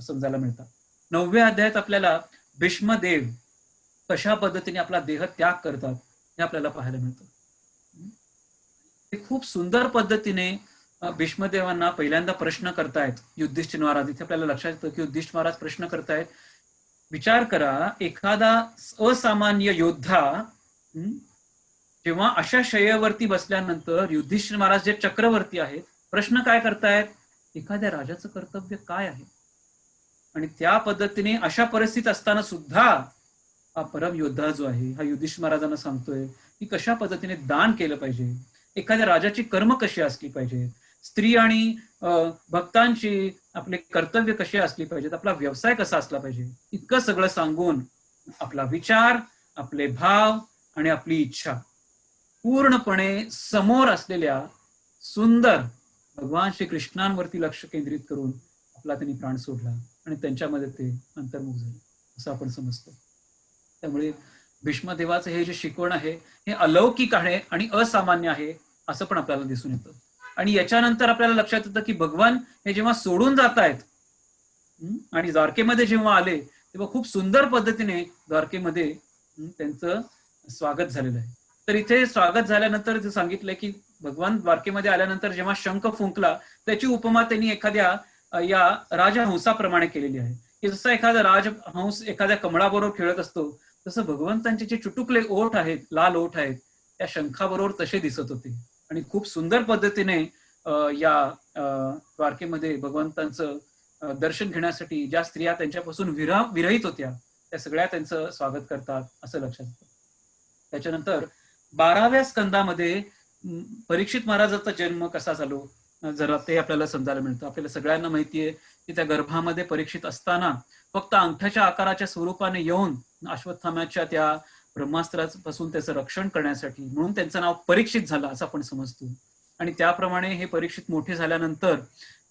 समजायला मिळतात. 9व्या अध्यायात आपल्याला भीष्मदेव कशा पद्धतीने आपला देह त्याग करतात हे आपल्याला पाहायला मिळतं. ते खूप सुंदर पद्धतीने भीष्मदेवांना पहिल्यांदा प्रश्न करतायत युधिष्ठिर महाराज. इथे आपल्याला लक्षात येतं की युधिष्ठिर महाराज प्रश्न करतायत, विचार करा एखादा असामान्य योद्धा जेव्हा अशा शय्येवरती बसल्यानंतर युधिष्ठिर महाराज जे चक्रवर्ती आहेत प्रश्न काय करतायत, एखाद्या राजाचं कर्तव्य काय आहे. आणि त्या पद्धतीने अशा परिस्थितीत असताना सुद्धा हा परम योद्धा जो आहे हा युधिष्ठिर महाराजांना सांगतोय की कशा पद्धतीने दान केलं पाहिजे, एखाद्या राजाची कर्म कशी असली पाहिजे, स्त्री आणि भक्तांची आपले कर्तव्य कशी असली पाहिजेत, आपला व्यवसाय कसा असला पाहिजे, इतकं सगळं सांगून आपला विचार, आपले भाव आणि आपली इच्छा पूर्णपणे समोर असलेल्या सुंदर भगवान श्री कृष्णांवरती लक्ष केंद्रित करून आपला त्यांनी प्राण सोडला आणि त्यांच्यामध्ये ते अंतर्मुख झाले असं आपण समजतो. त्यामुळे भीष्मदेवाचं हे जे शिकवण आहे हे अलौकिक आहे आणि असामान्य आहे असं पण आपल्याला दिसून येतं. आणि याच्यानंतर आपल्याला लक्षात येतं की भगवान हे जेव्हा सोडून जात आहेत आणि द्वारकेमध्ये जेव्हा आले तेव्हा खूप सुंदर पद्धतीने द्वारकेमध्ये त्यांचं स्वागत झालेलं आहे. तर इथे स्वागत झाल्यानंतर सांगितलंय की भगवान द्वारकेमध्ये आल्यानंतर जेव्हा शंख फुंकला त्याची उपमा त्यांनी एखाद्या या राजहंसाप्रमाणे केलेली आहे की जसं एखादा राजहंस एखाद्या कमळाबरोबर खेळत असतो तसं भगवंतांचे जे चुटुकले ओठ आहेत, लाल ओठ आहेत, त्या शंखाबरोबर तसे दिसत होते. आणि खूप सुंदर पद्धतीने या द्वारकेमध्ये भगवंतांचं दर्शन घेण्यासाठी ज्या स्त्रिया त्यांच्यापासून विरहित होत्या त्या सगळ्या त्यांचं स्वागत करतात असं लक्षात येतं. त्याच्यानंतर 12व्या स्कंदामध्ये परीक्षित महाराजांचा जन्म कसा झालो जरा ते आपल्याला समजायला मिळतं. आपल्याला सगळ्यांना माहितीये की त्या गर्भामध्ये परीक्षित असताना फक्त अंगठ्याच्या आकाराच्या स्वरूपाने येऊन अश्वत्थाम्याच्या त्या ब्रह्मास्त्रापासून त्याचं रक्षण करण्यासाठी म्हणून त्यांचं नाव परीक्षित झालं असं आपण समजतो. आणि त्याप्रमाणे हे परीक्षित मोठे झाल्यानंतर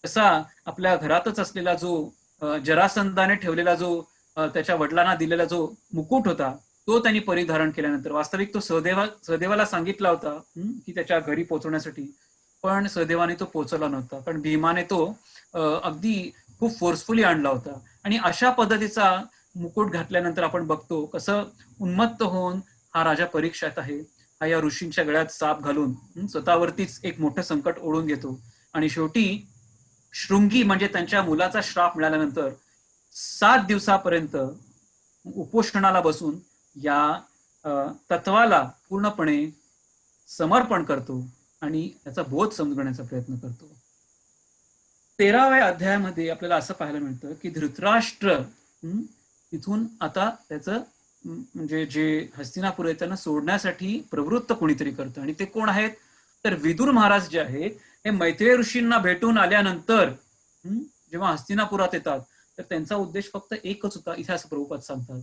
तसा आपल्या घरातच असलेला जो जरासंधाने ठेवलेला जो त्याच्या वडिलांना दिलेला जो मुकुट होता तो त्यांनी परिधारण केल्यानंतर वास्तविक तो सहदेवाला सांगितला होता की त्याच्या घरी पोहोचवण्यासाठी, पण सहदेवाने तो पोहोचवला नव्हता पण भीमाने तो अगदी खूप फोर्सफुली आणला होता. आणि अशा पद्धतीचा मुकुट घातल्यानंतर आपण बघतो कसं उन्मत्त होऊन हा राजा परीक्षित आहे हा या ऋषींच्या गळ्यात साप घालून स्वतःवरतीच एक मोठं संकट ओढून घेतो. आणि शेवटी शृंगी म्हणजे त्यांच्या मुलाचा श्राप मिळाल्यानंतर 7 दिवसापर्यंत उपोषणाला बसून या तत्वाला पूर्णपणे समर्पण करतो आणि त्याचा बोध समजण्याचा प्रयत्न करतो. 13व्या अध्यायामध्ये आपल्याला असं पाहायला मिळतं की धृतराष्ट्र तिथून आता त्याचं म्हणजे जे हस्तिनापूर आहे त्यांना सोडण्यासाठी प्रवृत्त कोणीतरी करतं. आणि ते कोण आहेत तर विदुर महाराज जे आहेत हे मैत्रेय ऋषींना भेटून आल्यानंतर जेव्हा हस्तिनापुरात येतात तर त्यांचा उद्देश फक्त एकच होता, इथे असं प्रभुपाद सांगतात.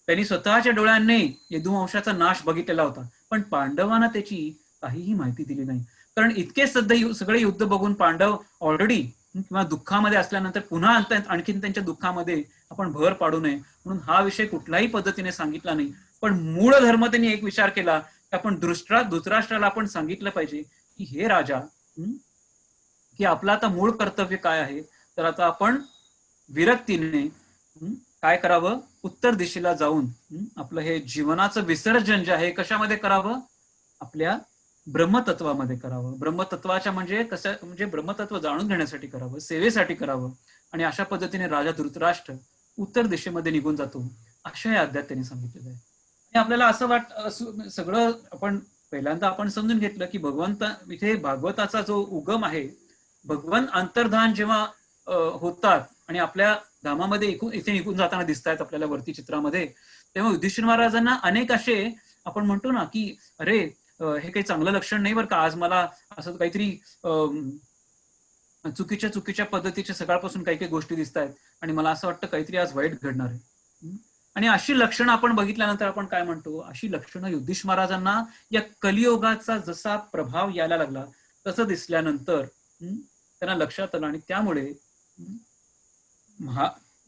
त्यांनी स्वतःच्या डोळ्यांनी यदुवंशाचा नाश बघितलेला होता पण पांडवांना त्याची काहीही माहिती दिली नाही. कारण इतके सगळे युद्ध बघून पांडव ऑलरेडी किंवा दुःखामध्ये असल्यानंतर पुन्हा आणखीन त्यांच्या दुःखामध्ये आपण भर पाडू नये म्हणून हा विषय कुठल्याही पद्धतीने सांगितला नाही. पण मूळ धर्म त्यांनी एक विचार केला की आपण धृतराष्ट्राला आपण सांगितलं पाहिजे की हे राजा की आपलं आता मूळ कर्तव्य काय आहे तर आता आपण विरक्तीने काय करावं, उत्तर दिशेला जाऊन आपलं हे जीवनाचं विसर्जन जे आहे कशामध्ये करावं, आपल्या ब्रह्मतत्वामध्ये करावं. ब्रह्मतत्वाच्या म्हणजे कसं म्हणजे ब्रह्मतत्व जाणून घेण्यासाठी करावं, सेवेसाठी करावं. आणि अशा पद्धतीने राजा धृतराष्ट्र उत्तर दिशेमध्ये निघून जातो अशा या अध्यायात त्यांनी सांगितलेलं आहे. आणि आपल्याला असं सगळं आपण पहिल्यांदा आपण समजून घेतलं की इथे भागवताचा जो उगम आहे, भगवान अंतर्धान जेव्हा होतात आणि आपल्या धामामध्ये इथे निघून जाताना दिसत आहेत आपल्याला वरती चित्रामध्ये, तेव्हा युधिष्ठिर महाराजांना अनेक असे आपण म्हणतो ना की अरे हे काही चांगलं लक्षण नाही बरं का, आज मला असं काहीतरी चुकीच्या चुकीच्या पद्धतीच्या सकाळपासून काही काही गोष्टी दिसत आहेत आणि मला असं वाटतं काहीतरी आज वाईट घडणार आहे. आणि अशी लक्षणं आपण बघितल्यानंतर आपण काय म्हणतो, अशी लक्षणं युधिष्ठिर महाराजांना या कलियुगाचा जसा प्रभाव यायला लागला तसं दिसल्यानंतर त्यांना लक्षात आलं आणि त्यामुळे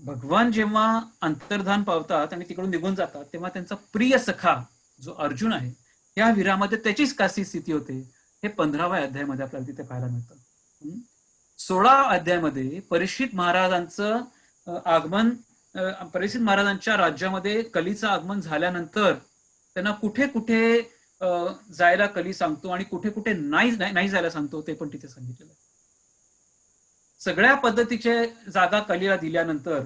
भगवान जेव्हा अंतर्धान पावतात आणि तिकडून निघून जातात तेव्हा त्यांचा प्रिय सखा जो अर्जुन आहे त्या वीरामध्ये त्याचीच काशी स्थिती होते. हे 15व्या अध्यायामध्ये आपल्याला तिथे पाहायला मिळतं. 16 अध्यायामध्ये परीक्षित महाराजांचं आगमन, परीक्षित महाराजांच्या राज्यामध्ये कलीचं आगमन झाल्यानंतर त्यांना कुठे कुठे जायला कली सांगतो आणि कुठे कुठे नाही जायला सांगतो ते पण तिथे सांगितलेलं आहे. सगळ्या पद्धतीचे जागा कलीला दिल्यानंतर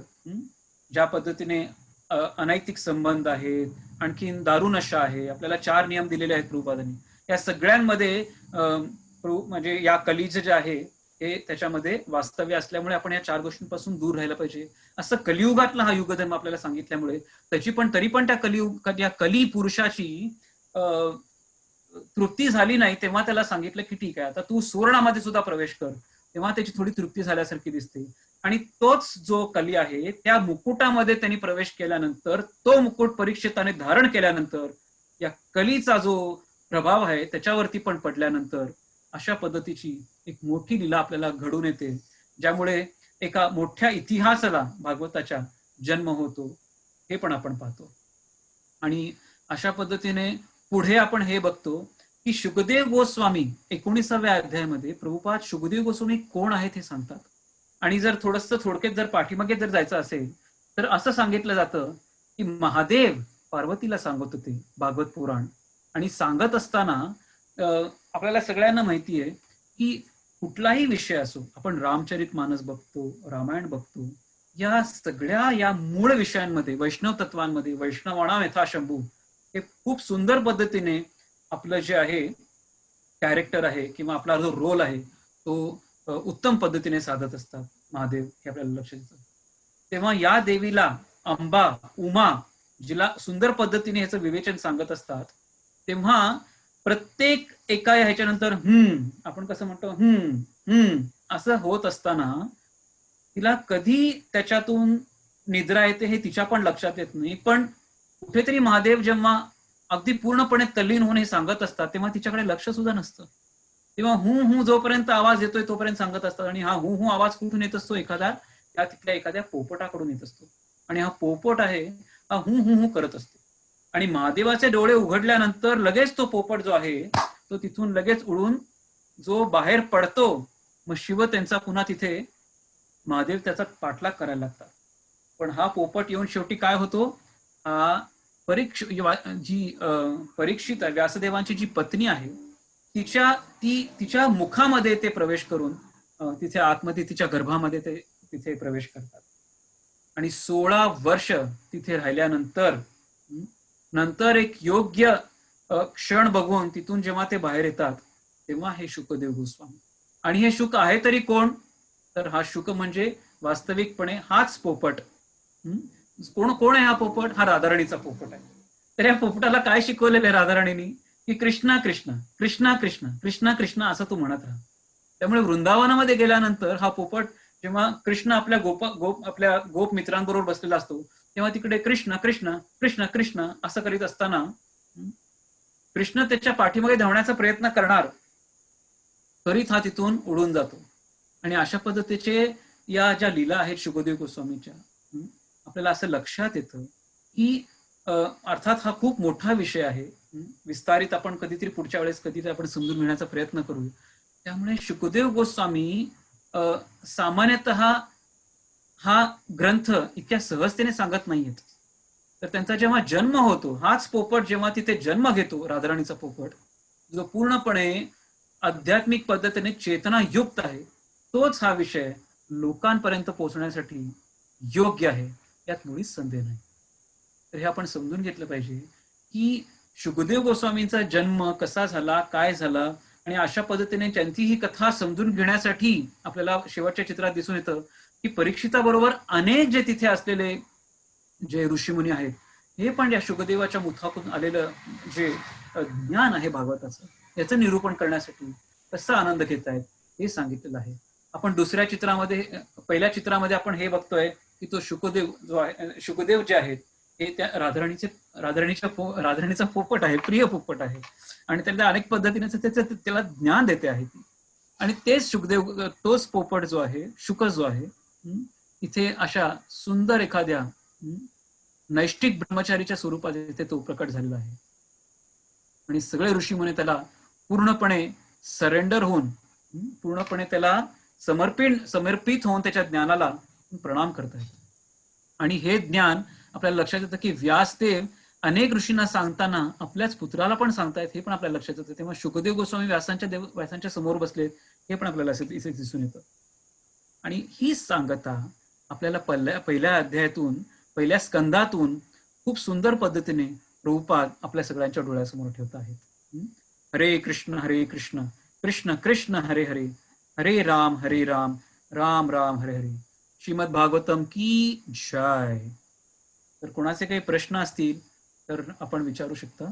ज्या पद्धतीने अनैतिक संबंध आहेत, आणखीन दारू नशा आहे, आपल्याला 4 नियम दिलेले आहेत प्रभुपादांनी, या सगळ्यांमध्ये म्हणजे या कलीचं जे आहे हे त्याच्यामध्ये वास्तव्य असल्यामुळे आपण या 4 गोष्टींपासून दूर राहायला पाहिजे. असं कलियुगातला हा युगधर्म आपल्याला सांगितल्यामुळे तरी पण त्या कली पुरुषाची तृप्ती झाली नाही तेव्हा त्याला सांगितलं की ठीक आहे, आता तू सुवर्णामध्ये सुद्धा प्रवेश कर. तेव्हा त्याची थोडी तृप्ती झाल्यासारखी दिसते. आणि तोच जो कली आहे त्या मुकुटामध्ये त्यांनी प्रवेश केल्यानंतर, तो मुकुट परीक्षिताने धारण केल्यानंतर या कलीचा जो प्रभाव आहे त्याच्यावरती पण पडल्यानंतर अशा पद्धतीची एक मोठी लीला आपल्याला घडून येते, ज्यामुळे एका मोठ्या इतिहासाला भागवताच्या जन्म होतो, हे पण आपण पाहतो. आणि अशा पद्धतीने पुढे आपण हे बघतो की शुकदेव गोस्वामी 19व्या अध्यायामध्ये प्रभुपाद शुकदेव गोस्वामी कोण आहेत हे सांगतात. आणि जर थोडक्यात जर पाठीमागे जर जायचं असेल तर असं सांगितलं जातं की महादेव पार्वतीला सांगत होते भागवत पुराण. आणि सांगत असताना आपल्याला सगळ्यांना माहिती आहे की कुठलाही विषय असो, आपण रामचरित मानस बघतो, रामायण बघतो, या सगळ्या या मूळ विषयांमध्ये, वैष्णव तत्वांमध्ये, वैष्णवाणाम यथा शंभू, हे खूप सुंदर पद्धतीने आपलं जे आहे कॅरेक्टर आहे किंवा आपला जो रोल आहे तो उत्तम पद्धतीने साधत असतात महादेव, हे आपल्याला लक्षात येतं. तेव्हा या देवीला अंबा, उमा, जिला सुंदर पद्धतीने ह्याचं विवेचन सांगत असतात, तेव्हा प्रत्येक एका ह्याच्यानंतर आपण कसं म्हणतो असं होत असताना तिला कधी त्याच्यातून निद्रा येते हे तिच्या पण लक्षात येत नाही. पण कुठेतरी महादेव जेव्हा अगदी पूर्णपणे तल्लीन होऊन हे सांगत असतात तेव्हा तिच्याकडे लक्ष सुद्धा नसतं. तेव्हा हू जोपर्यंत आवाज येतोय तोपर्यंत सांगत असतात. आणि हा हू आवाज कुठून येत असतो, तिथल्या एखाद्या पोपटाकडून येत असतो. आणि हा पोपट आहे हा हू करत असतो. आणि महादेवाचे डोळे उघडल्यानंतर लगेच तो पोपट जो आहे तो तिथून लगेच उडून जो बाहेर पडतो. मग शिव त्यांचा पुन्हा तिथे महादेव त्याचा पाठलाग करायला लागतात. पण हा पोपट येऊन शेवटी काय होतो, परीक्षित व्यासदेवांची जी पत्नी आहे तिच्या मुखामध्ये ते प्रवेश करून तिथे आतमध्ये तिच्या गर्भामध्ये ते तिथे प्रवेश करतात. आणि 16 वर्ष तिथे राहिल्यानंतर एक योग्य क्षण बघून तिथून जेव्हा ते बाहेर येतात तेव्हा हे शुकदेव गोस्वामी. आणि हे शुक आहे तरी कोण, तर हा शुक म्हणजे वास्तविकपणे हाच पोपट. कोण आहे हा पोपट? हा राधाराणीचा पोपट आहे. तर या पोपटाला काय शिकवलेलं आहे राधाराणींनी की कृष्णा कृष्णा कृष्णा कृष्णा कृष्णा कृष्णा असं तू म्हणत राहा. त्यामुळे वृंदावनामध्ये गेल्यानंतर हा पोपट जेव्हा कृष्ण आपल्या गोप मित्रांबरोबर बसलेला असतो तेव्हा तिकडे कृष्ण कृष्ण कृष्ण कृष्ण असं करीत असताना कृष्ण त्याच्या पाठीमागे धावण्याचा प्रयत्न करणार तरीच हा तिथून उडून जातो. आणि अशा पद्धतीचे या ज्या लीला आहेत शुकदेव गोस्वामीच्या, आपल्याला असं लक्षात येतं की अर्थात हा खूप मोठा विषय आहे. विस्तारित आपण कधीतरी पुढच्या वेळेस कधीतरी आपण समजून घेण्याचा प्रयत्न करू. त्यामुळे शुकदेव गोस्वामी सामान्यतः हा ग्रंथ इतक्या सहजतेने सांगत नाहीयेत. तर त्यांचा जेव्हा जन्म होतो, हाच पोपट जेव्हा तिथे जन्म घेतो, राधाराणीचा पोपट जो पूर्णपणे आध्यात्मिक पद्धतीने चेतनायुक्त आहे, तोच हा विषय लोकांपर्यंत पोहोचण्यासाठी योग्य आहे, यात मुळीच संदेह नाही. तर हे आपण समजून घेतलं पाहिजे की शुकदेव गोस्वामींचा जन्म कसा झाला, काय झाला, आणि अशा पद्धतीने त्यांची ही कथा समजून घेण्यासाठी आपल्याला शेवटच्या चित्रात दिसून येतं की परीक्षिताबरोबर अनेक जे तिथे असलेले जे ऋषीमुनी आहेत हे पण या शुकदेवाच्या मुखातून आलेलं जे ज्ञान आहे भागवताचं, याचं निरूपण करण्यासाठी कसा आनंद घेत आहेत हे सांगितलेलं आहे. आपण दुसऱ्या चित्रामध्ये, पहिल्या चित्रामध्ये आपण हे बघतोय की तो शुकदेव जो आहे, शुकदेव जे आहेत हे त्या राधाराणीचा पोपट आहे, प्रिय पोपट आहे, आणि त्याला अनेक पद्धतीने त्याला ज्ञान देते आहे ती. आणि तेच शुकदेव, तोच पोपट जो आहे, शुक जो आहे, इथे अशा सुंदर एखाद्या नैष्टिक ब्रह्मचारीच्या स्वरूपात इथे तो प्रकट झालेला आहे. आणि सगळे ऋषीमुनी त्याला पूर्णपणे सरेंडर होऊन, पूर्णपणे त्याला समर्पित होऊन त्याच्या ज्ञानाला प्रणाम करतायत. आणि हे ज्ञान आपल्याला लक्षात येतं की व्यासदेव अनेक ऋषींना सांगताना आपल्याच पुत्राला पण सांगतायत, हे पण आपल्याला लक्षात येतं. तेव्हा शुकदेव गोस्वामी व्यासांच्या समोर बसलेत, हे पण आपल्याला इथे दिसून येतं. आणि ही सांगता आपल्याला पहिल्या अध्यायातून, पहिल्या स्कंदातून खूप सुंदर पद्धतीने प्रभुपाद आपल्या सगळ्यांच्या डोळ्यासमोर ठेवत आहेत. हरे कृष्ण कृष्ण कृष्ण हरे हरे, हरे राम राम राम हरे हरे. श्रीमद भागवतम की जय. तर कोणाचे काही प्रश्न असतील तर आपण विचारू शकता.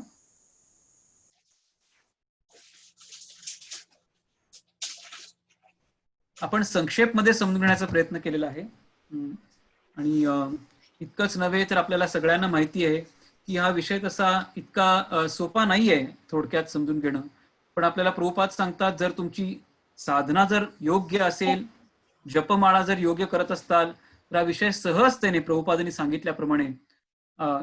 आपण संक्षेप मध्ये समजून घेण्याचा प्रयत्न केलेला आहे. आणि इतकंच नव्हे तर आपल्याला सगळ्यांना माहिती आहे की हा विषय तसा इतका सोपा नाहीये थोडक्यात समजून घेणं. पण आपल्याला प्रभुपाद सांगतात, जर तुमची साधना जर योग्य असेल, जपमाळा जर योग्य करत असताल, तर हा विषय सहजतेने प्रभुपादांनी सांगितल्याप्रमाणे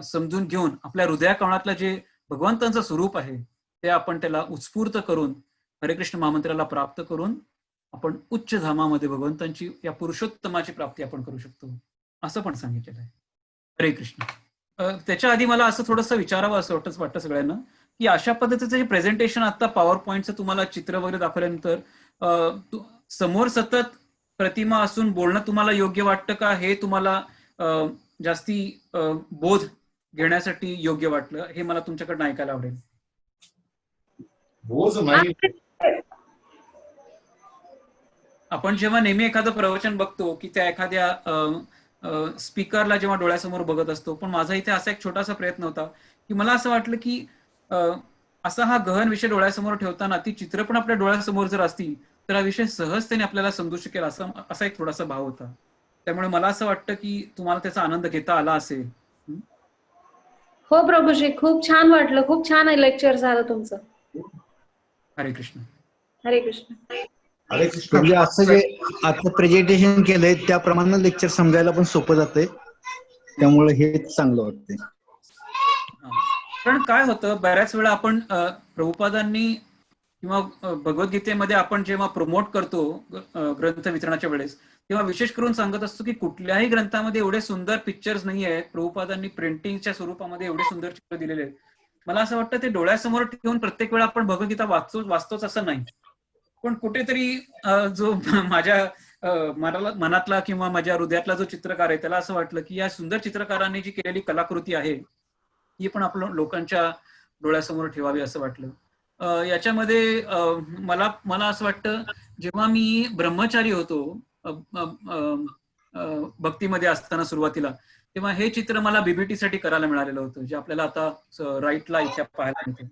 समजून घेऊन आपल्या हृदयाकमळातलं जे भगवंतांचं स्वरूप आहे ते आपण त्याला उत्स्फूर्त करून हरे कृष्ण महामंत्राला प्राप्त करून आपण उच्च धामामध्ये भगवंतांची, या पुरुषोत्तमाची प्राप्ती आपण करू शकतो, असं पण सांगितलेलं आहे. हरे कृष्ण. त्याच्या आधी मला असं थोडंसं विचारावं असं वाटतं सगळ्यांना की अशा पद्धतीचं जे प्रेझेंटेशन आता पॉवर पॉईंटचं तुम्हाला चित्र वगैरे दाखवल्यानंतर समोर सतत प्रतिमा असून बोलणं तुम्हाला योग्य वाटतं का, हे तुम्हाला जास्ती बोध घेण्यासाठी योग्य वाटलं, हे मला तुमच्याकडनं ऐकायला आवडेल. बोध नाही. आपण जेव्हा नेहमी एखादं प्रवचन बघतो की त्या एखाद्या स्पीकरला जेव्हा डोळ्यासमोर बघत असतो, पण माझा इथे असा एक छोटासा प्रयत्न होता की मला असं वाटलं की असा हा गहन विषय डोळ्यासमोर ठेवताना ती चित्र पण आपल्या डोळ्यासमोर जर असती तर हा विषय सहजतेने आपल्याला समजू शकेल, असा एक थोडासा भाव होता. त्यामुळे मला असं वाटतं की तुम्हाला त्याचा आनंद घेता आला असेल. हो प्रभूजी, खूप छान वाटलं, खूप छान लेक्चर झालं तुमचं. हरे कृष्ण. हरे कृष्ण. हरे कृष्ण. म्हणजे असं जे आता प्रेझेंटेशन केलंय त्याप्रमाणे लेक्चर समजायला पण सोपं जातंय, त्यामुळे हे चांगलं वाटतंय. कारण काय होतं, बऱ्याच वेळा आपण प्रभुपादांनी किंवा भगवद्गीतेमध्ये आपण जेव्हा प्रमोट करतो ग्रंथ वितरणाच्या वेळेस, तेव्हा विशेष करून सांगत असतो की कुठल्याही ग्रंथामध्ये एवढे सुंदर पिक्चर्स नाही आहेत. प्रभुपादांनी प्रिंटिंगच्या स्वरूपामध्ये एवढे सुंदर चित्र दिलेले आहेत. मला असं वाटतं ते डोळ्यासमोर ठेवून प्रत्येक वेळा आपण भगवद्गीता वाचतोच असं नाही, पण कुठेतरी जो माझ्या मनातला किंवा माझ्या हृदयातला जो चित्रकार आहे त्याला असं वाटलं की या सुंदर चित्रकारांनी जी केलेली कलाकृती आहे ही पण आपण लोकांच्या डोळ्यासमोर ठेवावी असं वाटलं. याच्यामध्ये मला असं वाटतं, जेव्हा मी ब्रह्मचारी होतो भक्तीमध्ये असताना सुरुवातीला, तेव्हा हे चित्र मला बीबीटी साठी करायला मिळालेलं होतं, जे आपल्याला आता राईटला इथे पाहायला मिळतं.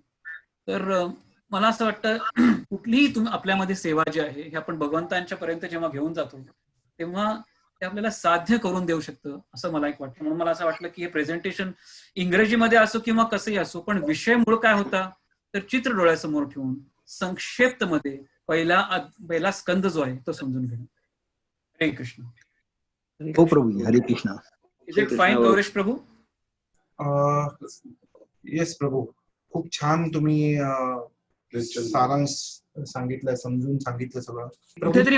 तर मला असं वाटतं कुठलीही आपल्यामध्ये सेवा जी आहे हे आपण भगवंतांच्या पर्यंत जेव्हा घेऊन जातो तेव्हा ते आपल्याला साध्य करून देऊ शकतं, असं मला एक वाटतं. म्हणून मला असं वाटलं की हे प्रेझेंटेशन इंग्रजीमध्ये असो किंवा कसंही असो, पण विषय मूळ काय होता तर चित्र डोळ्यासमोर ठेवून संक्षिप्त मध्ये पहिला स्कंद जो आहे तो समजून घेणं. हरे कृष्ण. हो प्रभू, Hare Krishna. Is it fine Gauresh Prabhu? Yes प्रभू, खूप छान तुम्ही सारांश सांगितलं, समजून सांगितलं सगळं. कुठेतरी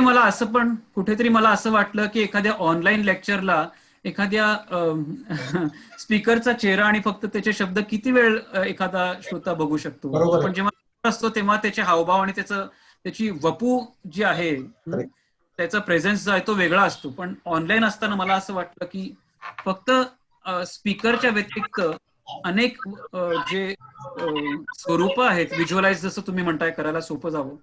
मला असं वाटलं की एखाद्या ऑनलाईन लेक्चरला एखाद्या स्पीकरचा चेहरा आणि फक्त त्याचे शब्द किती वेळ एखादा श्रोता बघू शकतो, पण जेव्हा असतो तेव्हा त्याचे हावभाव आणि त्याची वपू जी आहे, त्याचा प्रेझेन्स जो आहे तो वेगळा असतो. पण ऑनलाईन असताना मला असं वाटलं की फक्त स्पीकरच्या व्यतिरिक्त अनेक जे स्वरूप आहेत व्हिज्युअलाइज, जसं तुम्ही म्हणताय करायला सोपं जावं,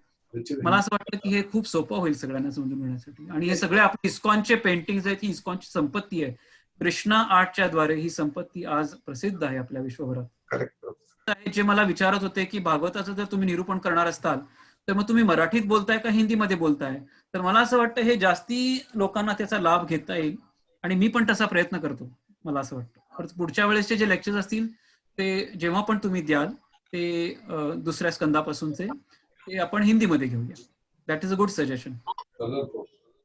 मला असं वाटतं की हे खूप सोपं होईल सगळ्यांना समजून घेण्यासाठी. आणि हे सगळे आपले इस्कॉनचे पेंटिंग्स आहेत, ही इस्कॉनची संपत्ती आहे. कृष्णा आर्टच्या द्वारे ही संपत्ती आज प्रसिद्ध आहे आपल्या विश्वभरात. जे मला विचारत होते की भागवताचं जर तुम्ही निरूपण करणार असताल तर मग तुम्ही मराठीत बोलताय का हिंदीमध्ये बोलताय, तर मला असं वाटतं हे जास्ती लोकांना त्याचा लाभ घेता येईल आणि मी पण तसा प्रयत्न करतो, मला असं वाटतं. परत पुढच्या वेळेसचे जे लेक्चर्स असतील ते जेव्हा पण तुम्ही द्याल ते दुसऱ्या स्कंदापासूनचे ते आपण हिंदीमध्ये घेऊया. That is a good suggestion.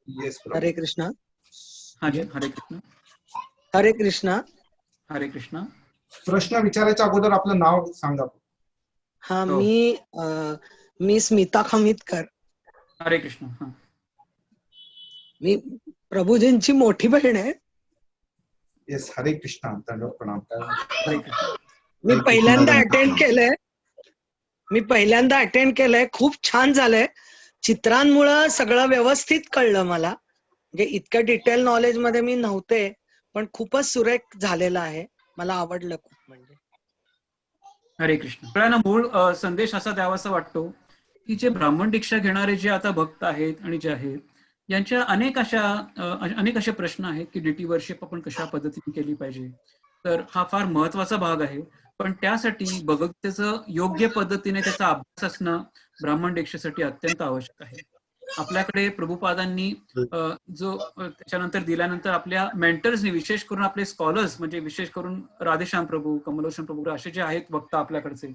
Yes हरे कृष्णा. हा जी, हरे कृष्ण. हरे कृष्णा. हरे कृष्णा. प्रश्न विचारायच्या अगोदर आपलं नाव सांगा. हा, हो. मी स्मिता खमितकर. हरे कृष्ण. हा. मी प्रभूजींची मोठी बहीण आहे. येस, हरे कृष्णा. दंडवत प्रणाम. हरे कृष्ण. मी पहिल्यांदा अटेंड केलंय. खूप छान झालंय. चित्रांमुळं सगळं व्यवस्थित कळलं मला. म्हणजे इतकं डिटेल नॉलेज मध्ये मी नव्हते, पण खूपच सुरेख झालेलं आहे. मला आवडलं खूप. म्हणजे हरे कृष्ण. सगळ्यांना मूळ संदेश असा द्यावासा वाटतो की जे ब्राह्मण दीक्षा घेणारे जे आता भक्त आहेत आणि जे आहेत यांच्या अनेक असे प्रश्न आहेत की डीटी वर्शिप आपण कशा पद्धतीने केली पाहिजे. तर हा फार महत्वाचा भाग आहे. पण त्यासाठी भगवद्गीतेचं योग्य पद्धतीने त्याचा अभ्यास असणं ब्राह्मण दीक्षेसाठी अत्यंत आवश्यक आहे. आपल्याकडे प्रभुपादांनी जो त्याच्यानंतर दिल्यानंतर आपल्या मेंटर्सनी, विशेष करून आपले स्कॉलर्स, म्हणजे विशेष करून राधेश्याम प्रभू, कमलोशन प्रभू असे जे आहेत वक्ता आपल्याकडचे,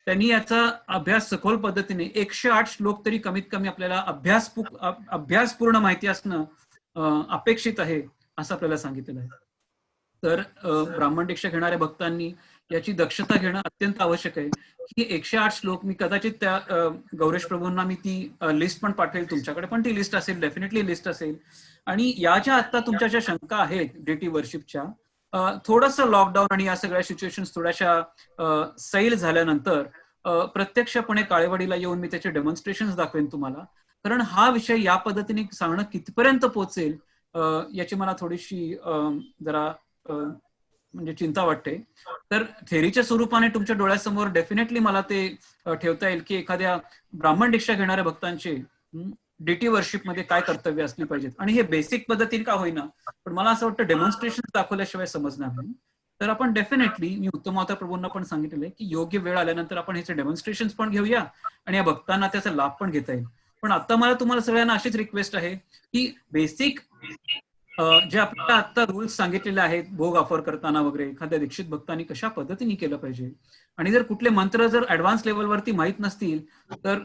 त्यांनी याचा अभ्यास सखोल पद्धतीने 108 श्लोक तरी कमीत कमी आपल्याला अभ्यासपूर्ण माहिती असणं अपेक्षित आहे असं आपल्याला सांगितलेलं आहे. तर ब्राह्मण दीक्षा घेणाऱ्या भक्तांनी याची दक्षता घेणं अत्यंत आवश्यक आहे की 108 श्लोक, मी कदाचित त्या गौरेश प्रभूंना मी ती लिस्ट पण पाठवेल, तुमच्याकडे पण ती लिस्ट असेल, डेफिनेटली लिस्ट असेल. आणि या ज्या आता तुमच्या ज्या शंका आहेत डीटी वर्शिपच्या, थोडंसं लॉकडाऊन आणि या सगळ्या सिच्युएशन थोड्याशा सैल झाल्यानंतर प्रत्यक्षपणे काळेवाडीला येऊन मी त्याचे डेमॉन्स्ट्रेशन दाखवेन तुम्हाला. कारण हा विषय या पद्धतीने सांगणं कितपर्यंत पोहोचेल याची मला थोडीशी जरा म्हणजे चिंता वाटते. तर थेरीच्या स्वरूपाने तुमच्या डोळ्यासमोर डेफिनेटली मला ते ठेवता येईल की एखाद्या ब्राह्मण दीक्षा घेणाऱ्या भक्तांचे डीटी वर्शिप मध्ये काय कर्तव्य असली पाहिजेत. आणि हे बेसिक पद्धतीने का होईना, पण मला असं वाटतं डेमॉन्स्ट्रेशन दाखवल्याशिवाय समजणार नाही. तर आपण डेफिनेटली, मी उत्तमावतार प्रभूंना पण सांगितलेलं आहे की योग्य वेळ आल्यानंतर आपण ह्याचे डेमॉन्स्ट्रेशन पण घेऊया आणि या भक्तांना त्याचा लाभ पण घेता येईल. पण आता मला तुम्हाला सगळ्यांना अशीच रिक्वेस्ट आहे की बेसिक जे आपल्याला आता रूल्स सांगितलेले आहेत, भोग ऑफर करताना वगैरे एखाद्या दीक्षित भक्तांनी कशा पद्धतीने केलं पाहिजे, आणि जर कुठले मंत्र जर ऍडव्हान्स लेवलवरती माहीत नसतील तर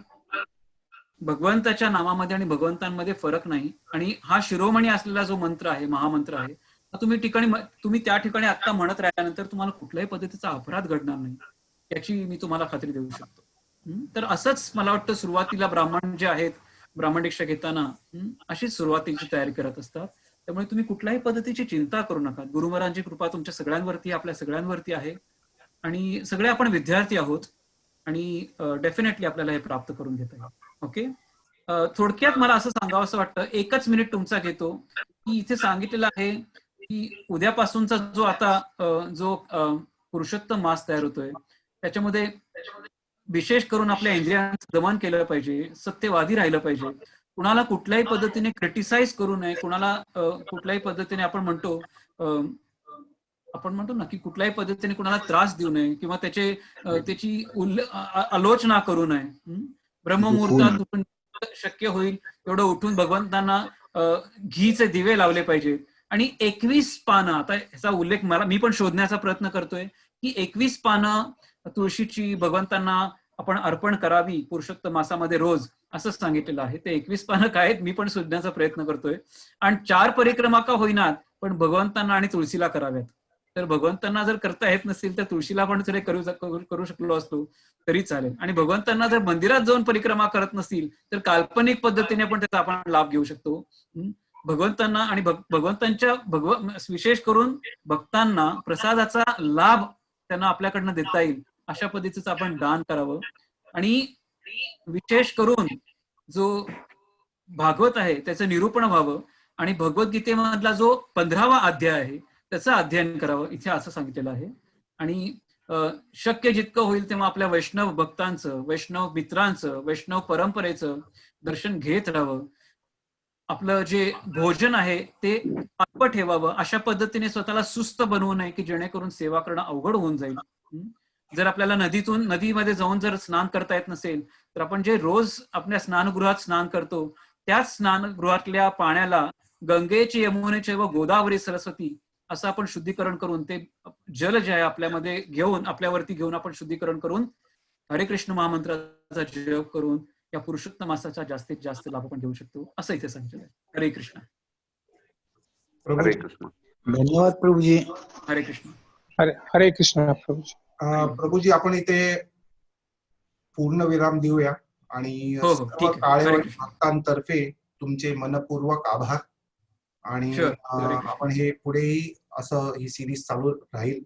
भगवंताच्या नामामध्ये आणि भगवंतांमध्ये फरक नाही. आणि हा शिरोमणी असलेला जो मंत्र आहे, महामंत्र आहे, तुम्ही त्या ठिकाणी आता म्हणत राहिल्यानंतर तुम्हाला कुठल्याही पद्धतीचा अपराध घडणार नाही याची मी तुम्हाला खात्री देऊ शकतो. तर असंच मला वाटतं सुरुवातीला ब्राह्मण जे आहेत ब्राह्मण दीक्षा घेताना अशीच सुरुवातीची तयारी करत असतात. त्यामुळे तुम्ही कुठल्याही पद्धतीची चिंता करू नका. गुरु महाराजांची कृपा तुमच्या सगळ्यांवरती, आपल्या सगळ्यांवरती आहे आणि सगळे आपण विद्यार्थी आहोत आणि डेफिनेटली आपल्याला हे प्राप्त करून घेता येईल. ओके. थोडक्यात मला असं सांगावं असं वाटतं, 1 मिनिट तुमचा घेतो, की इथे सांगितलेलं आहे की उद्यापासूनचा जो आता जो पुरुषोत्तम मास तयार होतोय त्याच्यामध्ये विशेष करून आपल्या इंद्रियांचं दमन केलं पाहिजे, सत्यवादी राहिलं पाहिजे, कुणाला कुठल्याही पद्धतीने क्रिटिसाइज करू नये, कुणाला कुठल्याही पद्धतीने आपण म्हणतो ना की कुठल्याही पद्धतीने कुणाला त्रास देऊ नये किंवा त्याची आलोचना करू नये. ब्रह्ममुहूर्तात उठून शक्य होईल तेवढं उठून भगवंतांना घीचे दिवे लावले पाहिजे. आणि 21 पानं, आता ह्याचा उल्लेख मी पण शोधण्याचा प्रयत्न करतोय की 21 पानं तुळशीची भगवंतांना आपण अर्पण करावी पुरुषोत्तम मासामध्ये रोज, असं सांगितलेलं आहे. ते 21 पानं काय आहेत मी पण शोधण्याचा प्रयत्न करतोय. आणि 4 परिक्रमा का होईनात पण भगवंतांना आणि तुळशीला कराव्यात. तर भगवंतांना जर करता येत नसेल तर तुळशीला पण जर करू शकलो असतो तरी चालेल. आणि भगवंतांना जर मंदिरात जाऊन परिक्रमा करत नसतील तर काल्पनिक पद्धतीने पण त्याचा आपण लाभ घेऊ शकतो. भगवंतांना आणि भगवंतांच्या विशेष करून भक्तांना प्रसादाचा लाभ त्यांना आपल्याकडनं देता येईल अशा पद्धतीचं आपण दान करावं. आणि विशेष करून जो भागवत आहे त्याचं निरूपण व्हावं आणि भगवद्गीतेमधला जो 15वा अध्याय आहे त्याचं अध्ययन करावं, इथे असं सांगितलेलं आहे. आणि शक्य जितकं होईल तेव्हा आपल्या वैष्णव भक्तांचं, वैष्णव मित्रांचं, वैष्णव परंपरेचं दर्शन घेत राहावं. आपलं जे भोजन आहे ते अल्प ठेवावं, अशा पद्धतीने स्वतःला सुस्त बनवू नये की जेणेकरून सेवा करणं अवघड होऊन जाईल. जर आपल्याला नदीमध्ये जाऊन जर स्नान करता येत नसेल तर आपण जे रोज आपल्या स्नानगृहात स्नान करतो त्याच स्नानगृहातल्या पाण्याला गंगेची, यमुनेचे व गोदावरी, सरस्वती असं आपण शुद्धीकरण करून ते जल जे आहे आपल्यामध्ये घेऊन, आपल्यावरती घेऊन आपण शुद्धीकरण करून हरे कृष्ण महामंत्राचा जप करून या पुरुषोत्तम मासाचा जास्तीत जास्त लाभ आपण घेऊ शकतो, असं इथे सांगितलं आहे. हरे कृष्ण. हरे कृष्ण. धन्यवाद प्रभूजी. हरे कृष्ण. हरे कृष्ण प्रभूजी. प्रभूजी आपण इथे पूर्ण विराम देऊया आणि हो, सर्व ठीक आहे. काळेवाडी हरे कृष्ण. भक्तांतर्फे तुमचे मनपूर्वक आभार. आणि Sure. हरे कृष्ण. आपण हे पुढेही असं ही सिरीज चालू राहील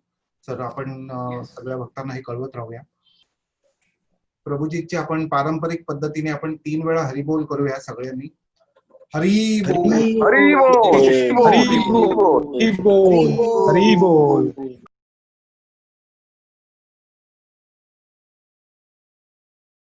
तर आपण Yes. सगळ्या भक्तांना हे कळवत राहूया. प्रभूजीची आपण पारंपरिक पद्धतीने आपण 3 वेळा हरिबोल करूया सगळ्यांनी. हरी बोल. हरी बोल. हरी बोल. हरी बोल.